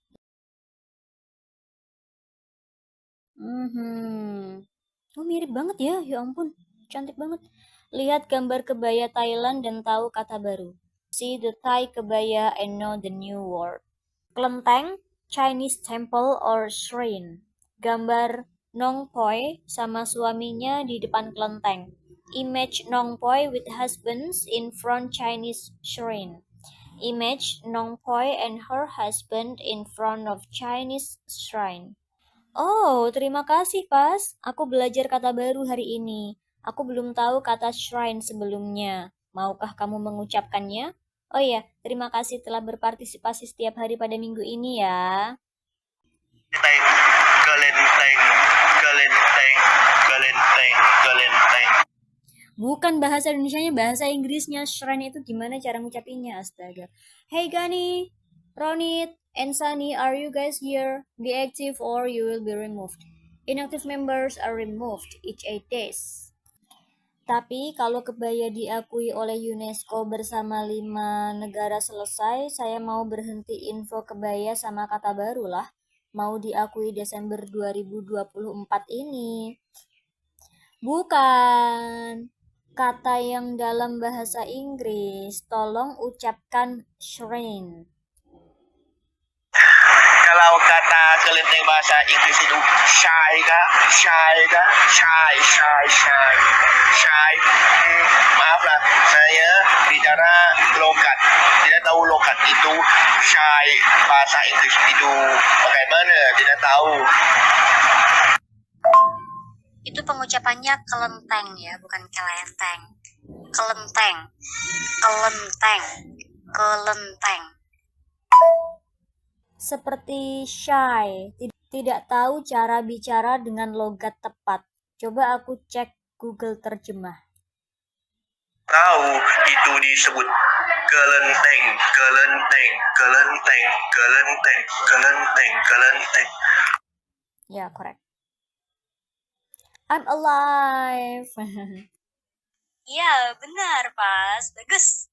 Oh, mirip banget ya, ya ampun, cantik banget. Lihat gambar kebaya Thailand dan tahu kata baru. See the Thai kebaya and know the new word. Kelenteng, Chinese temple or shrine. Gambar Nong Poi sama suaminya di depan kelenteng. Image Nong Poi with husbands in front Chinese shrine. Image Nong Poi and her husband in front of Chinese shrine. Oh, terima kasih, Pas. Aku belajar kata baru hari ini. Aku belum tahu kata shrine sebelumnya. Maukah kamu mengucapkannya? Oh iya, terima kasih telah berpartisipasi setiap hari pada minggu ini ya. Kelenteng. Bukan bahasa Indonesianya, bahasa Inggrisnya. Shrine itu gimana cara ngucapinnya? Astaga. Hey Gani, Ronit, and Sunny, are you guys here? Be active or you will be removed. Inactive members are removed each 8 days. Tapi kalau kebaya diakui oleh UNESCO bersama 5 negara selesai, saya mau berhenti info kebaya sama kata baru lah. Mau diakui Desember 2024 ini. Bukan. Kata yang dalam bahasa Inggris, tolong ucapkan shrine. Kalau kata kelenteng bahasa Inggris itu shy kah? Shy. Maaflah, saya bicara logat. Tidak tahu logat itu shy bahasa Inggris itu bagaimana? Tidak tahu. Itu pengucapannya kelenteng ya, bukan kelenteng. Kelenteng. Seperti shy, tidak tahu cara bicara dengan logat tepat. Coba aku cek Google terjemah. Tahu itu disebut kelenteng. Ya, correct. I'm alive. Iya, benar, Pas. Bagus.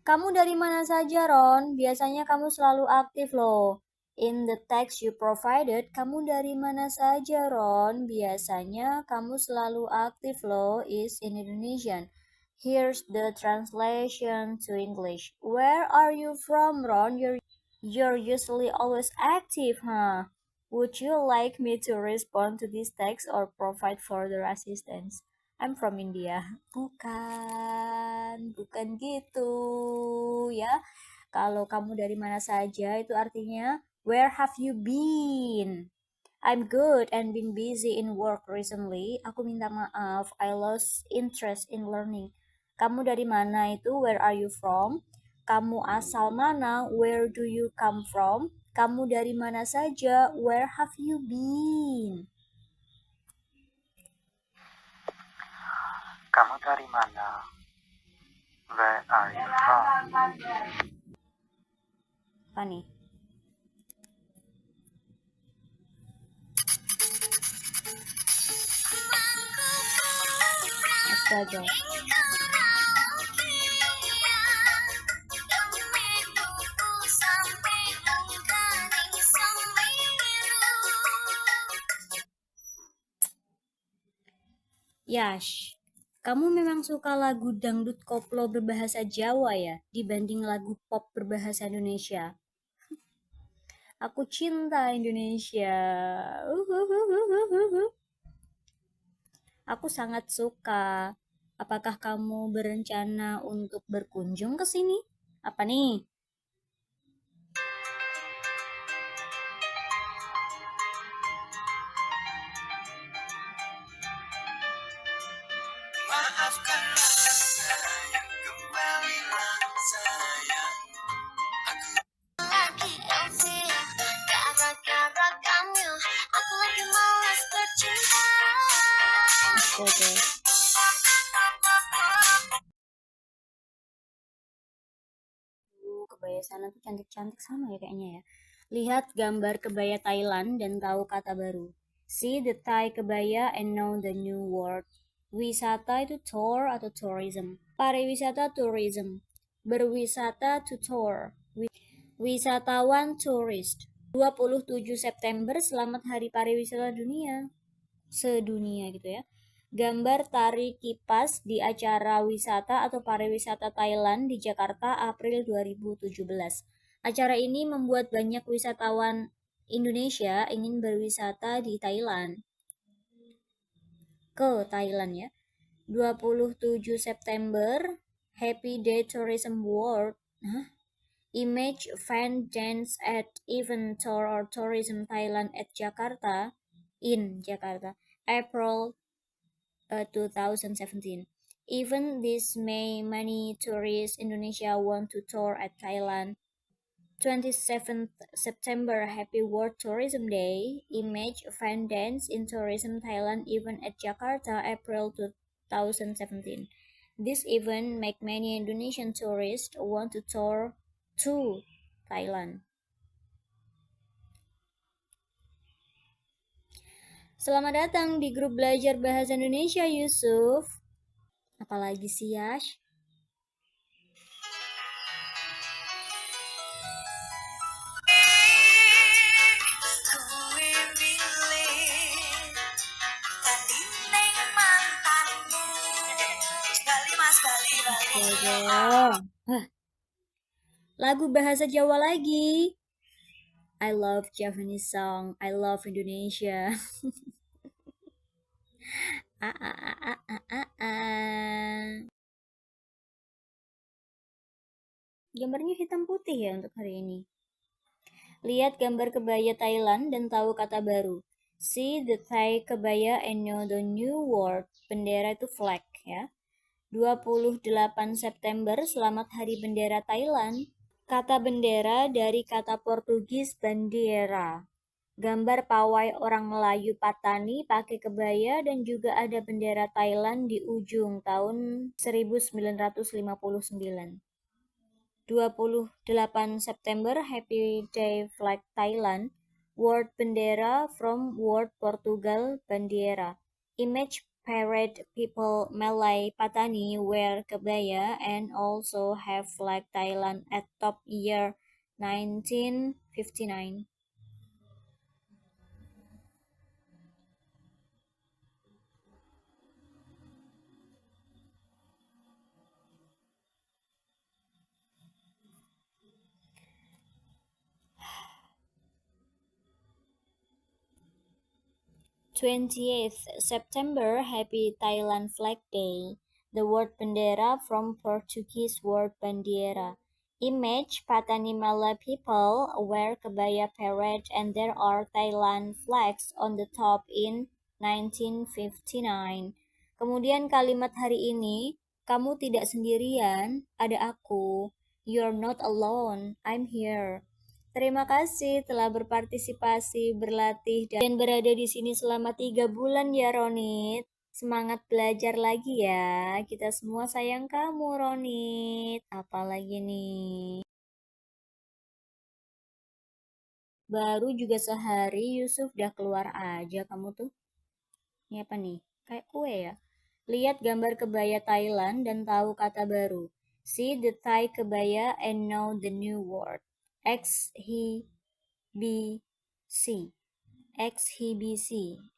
Kamu dari mana saja, Ron? Biasanya kamu selalu aktif loh. In the text you provided, kamu dari mana saja, Ron? Biasanya kamu selalu aktif loh, is in Indonesian. Here's the translation to English. Where are you from, Ron? You're usually always active, huh? Would you like me to respond to this text or provide further assistance? I'm from India. Bukan gitu ya. Kalau kamu dari mana saja itu artinya where have you been? I'm good and been busy in work recently. Aku minta maaf, I lost interest in learning. Kamu dari mana itu? Where are you from? Kamu asal mana? Where do you come from? Kamu dari mana saja? Where have you been? Kamu dari mana? Where are you from? Funny. belajar. Yash, kamu memang suka lagu dangdut koplo berbahasa Jawa ya, dibanding lagu pop berbahasa Indonesia. Aku cinta Indonesia. Aku sangat suka. Apakah kamu berencana untuk berkunjung ke sini? Apa nih? Oke. Kebaya sana tuh cantik-cantik sama ya kayaknya ya. Lihat gambar kebaya Thailand dan tahu kata baru. See the Thai kebaya and know the new word. Wisata itu tour atau tourism. Pariwisata tourism. Berwisata to tour. Wisatawan tourist. 27 September selamat Hari Pariwisata Dunia. Sedunia gitu ya. Gambar tari kipas di acara wisata atau pariwisata Thailand di Jakarta April 2017. Acara ini membuat banyak wisatawan Indonesia ingin berwisata di Thailand. Ke Thailand ya. 27 September Happy Day Tourism World. Image fan dance at event tour or tourism Thailand at Jakarta in Jakarta April 2017. Even this May, many tourists Indonesia want to tour at Thailand. 27th September, Happy World Tourism Day. Image fan dance in tourism Thailand event at Jakarta, April 2017. This event make many Indonesian tourists want to tour to Thailand. Selamat datang di grup belajar bahasa Indonesia, Yusuf. Apalagi sih, Yash? Lagu bahasa Jawa lagi. I love Japanese song. I love Indonesia. Gambarnya hitam putih ya untuk hari ini. Lihat gambar kebaya Thailand dan tahu kata baru. See the Thai kebaya and know the new word. Bendera itu flag ya. 28 September selamat Hari Bendera Thailand. Kata bendera dari kata Portugis bandiera. Gambar pawai orang Melayu Patani pakai kebaya dan juga ada bendera Thailand di ujung tahun 1959. 28 September Happy Day Flag Thailand. Word bendera from word Portugal bandiera. Image parade people Malay Patani wear kebaya and also have flag Thailand at top year 1959. th September Happy Thailand Flag Day. The word bendera from Portuguese word bandiera. Image Patani Malay people wear kebaya parade and there are Thailand flags on the top in 1959. Kemudian kalimat hari ini, kamu tidak sendirian, ada aku. You're not alone, I'm here. Terima kasih telah berpartisipasi, berlatih, dan berada di sini selama 3 bulan ya Ronit. Semangat belajar lagi ya. Kita semua sayang kamu Ronit. Apalagi nih. Baru juga sehari Yusuf udah keluar aja kamu tuh. Ini apa nih? Kayak kue ya. Lihat gambar kebaya Thailand dan tahu kata baru. See the Thai kebaya and know the new word. Exhibition.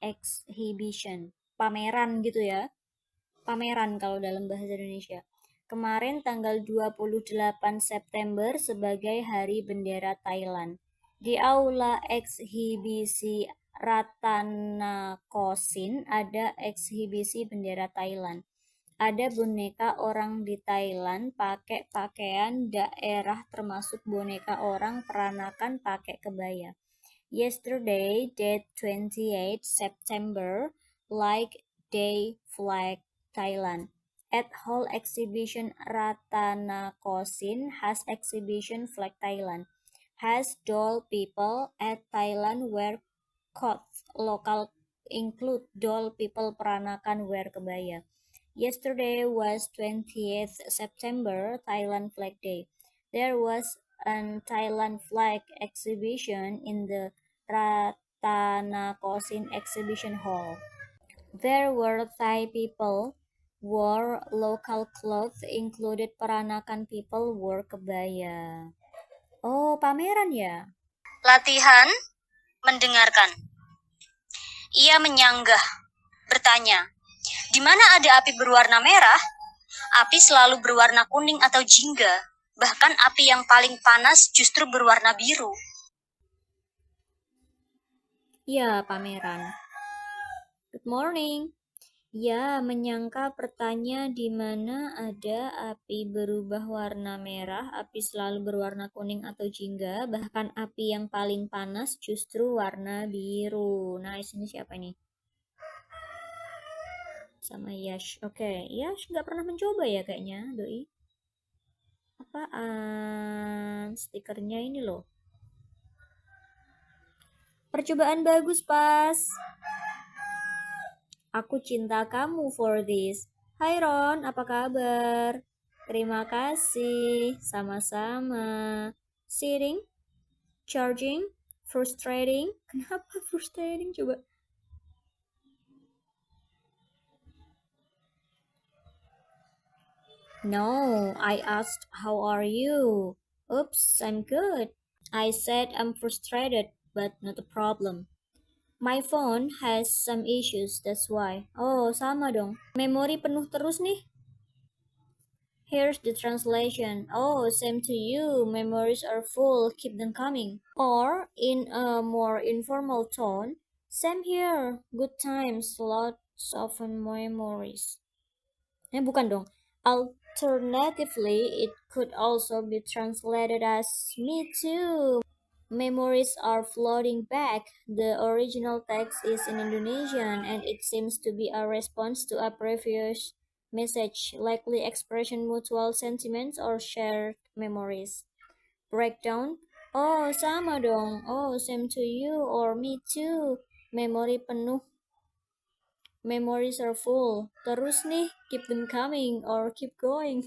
Exhibition. Pameran gitu ya. Pameran kalau dalam bahasa Indonesia. Kemarin tanggal 28 September sebagai Hari Bendera Thailand. Di Aula Eksibisi Ratanakosin ada eksibisi bendera Thailand. Ada boneka orang di Thailand pakai pakaian daerah termasuk boneka orang peranakan pakai kebaya. Yesterday, date 28 September, like day flag Thailand. At Hall Exhibition Ratanakosin has exhibition flag Thailand. Has doll people at Thailand wear coats. Local include doll people peranakan wear kebaya. Yesterday was 20th September, Thailand Flag Day. There was an Thailand flag exhibition in the Ratanakosin Exhibition Hall. There were Thai people wore local clothes, included peranakan people wore kebaya. Oh, pameran ya? Latihan mendengarkan. Ia menyanggah, bertanya, di mana ada api berwarna merah? Api selalu berwarna kuning atau jingga. Bahkan api yang paling panas justru berwarna biru. Ya, pameran. Good morning. Ya, menyangka pertanyaan di mana ada api berubah warna merah, api selalu berwarna kuning atau jingga, bahkan api yang paling panas justru warna biru. Nice, ini siapa nih? Sama Yash. Oke, Yash nggak pernah mencoba ya kayaknya, Doi. Apaan? Stikernya ini loh. Percobaan bagus, Pas. Aku cinta kamu for this. Hai Ron, apa kabar? Terima kasih, sama-sama. Sitting, charging, frustrating. Kenapa frustrating coba? No, I asked how are you? Oops, I'm good. I said I'm frustrated, but not a problem. My phone has some issues, that's why. Oh, sama dong. Memori penuh terus nih. Here's the translation. Oh, same to you. Memories are full. Keep them coming. Or, in a more informal tone, same here. Good times. Lots of memories. Bukan dong. Alternatively, it could also be translated as me too. Memories are floating back. The original text is in Indonesian and it seems to be a response to a previous message, likely expression mutual sentiments or shared memories. Breakdown. Oh, sama dong. Oh, same to you or me too. Memori penuh. Memories are full. Terus nih, keep them coming or keep going.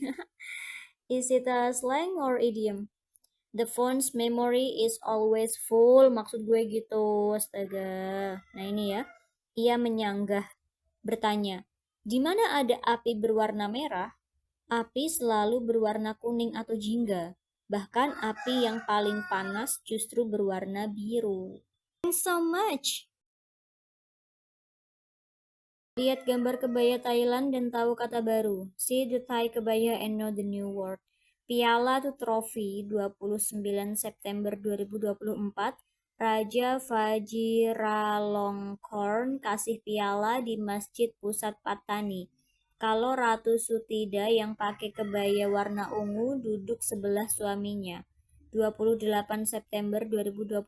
Is it a slang or idiom? The phone's memory is always full. Maksud gue gitu, astaga. Nah ini ya. Ia menyanggah, bertanya, di mana ada api berwarna merah? Api selalu berwarna kuning atau jingga. Bahkan api yang paling panas justru berwarna biru. Thanks so much. Lihat gambar kebaya Thailand dan tahu kata baru. See the Thai kebaya and know the new word. Piala to Trophy 29 September 2024. Raja Vajiralongkorn kasih piala di Masjid Pusat Patani. Kalau Ratu Sutida yang pakai kebaya warna ungu duduk sebelah suaminya. 28 September 2024.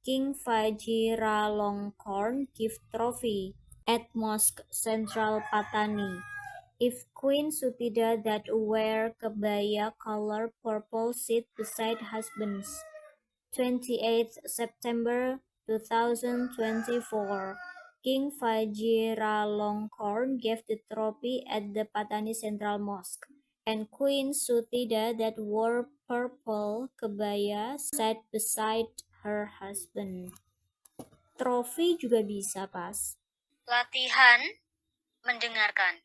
King Vajiralongkorn give trophy at Mosque Central Patani. If Queen Sutida that wear kebaya color purple sit beside husbands. 28th September 2024. King Vajiralongkorn gave the trophy at the Patani Central Mosque. And Queen Sutida that wore purple kebaya sat beside her husband. Trofi juga bisa, Pas. Latihan Mendengarkan.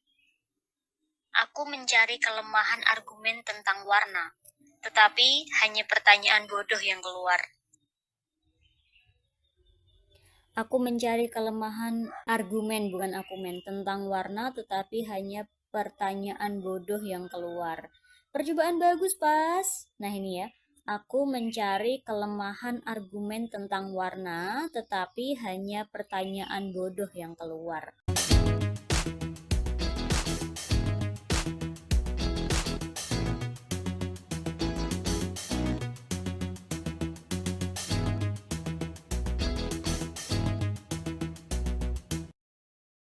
Aku mencari kelemahan argumen tentang warna, tetapi hanya pertanyaan bodoh yang keluar. Aku mencari kelemahan argumen, bukan argumen, tentang warna, tetapi hanya pertanyaan bodoh yang keluar. Percobaan bagus, Pas. Nah, ini ya. Aku mencari kelemahan argumen tentang warna, tetapi hanya pertanyaan bodoh yang keluar.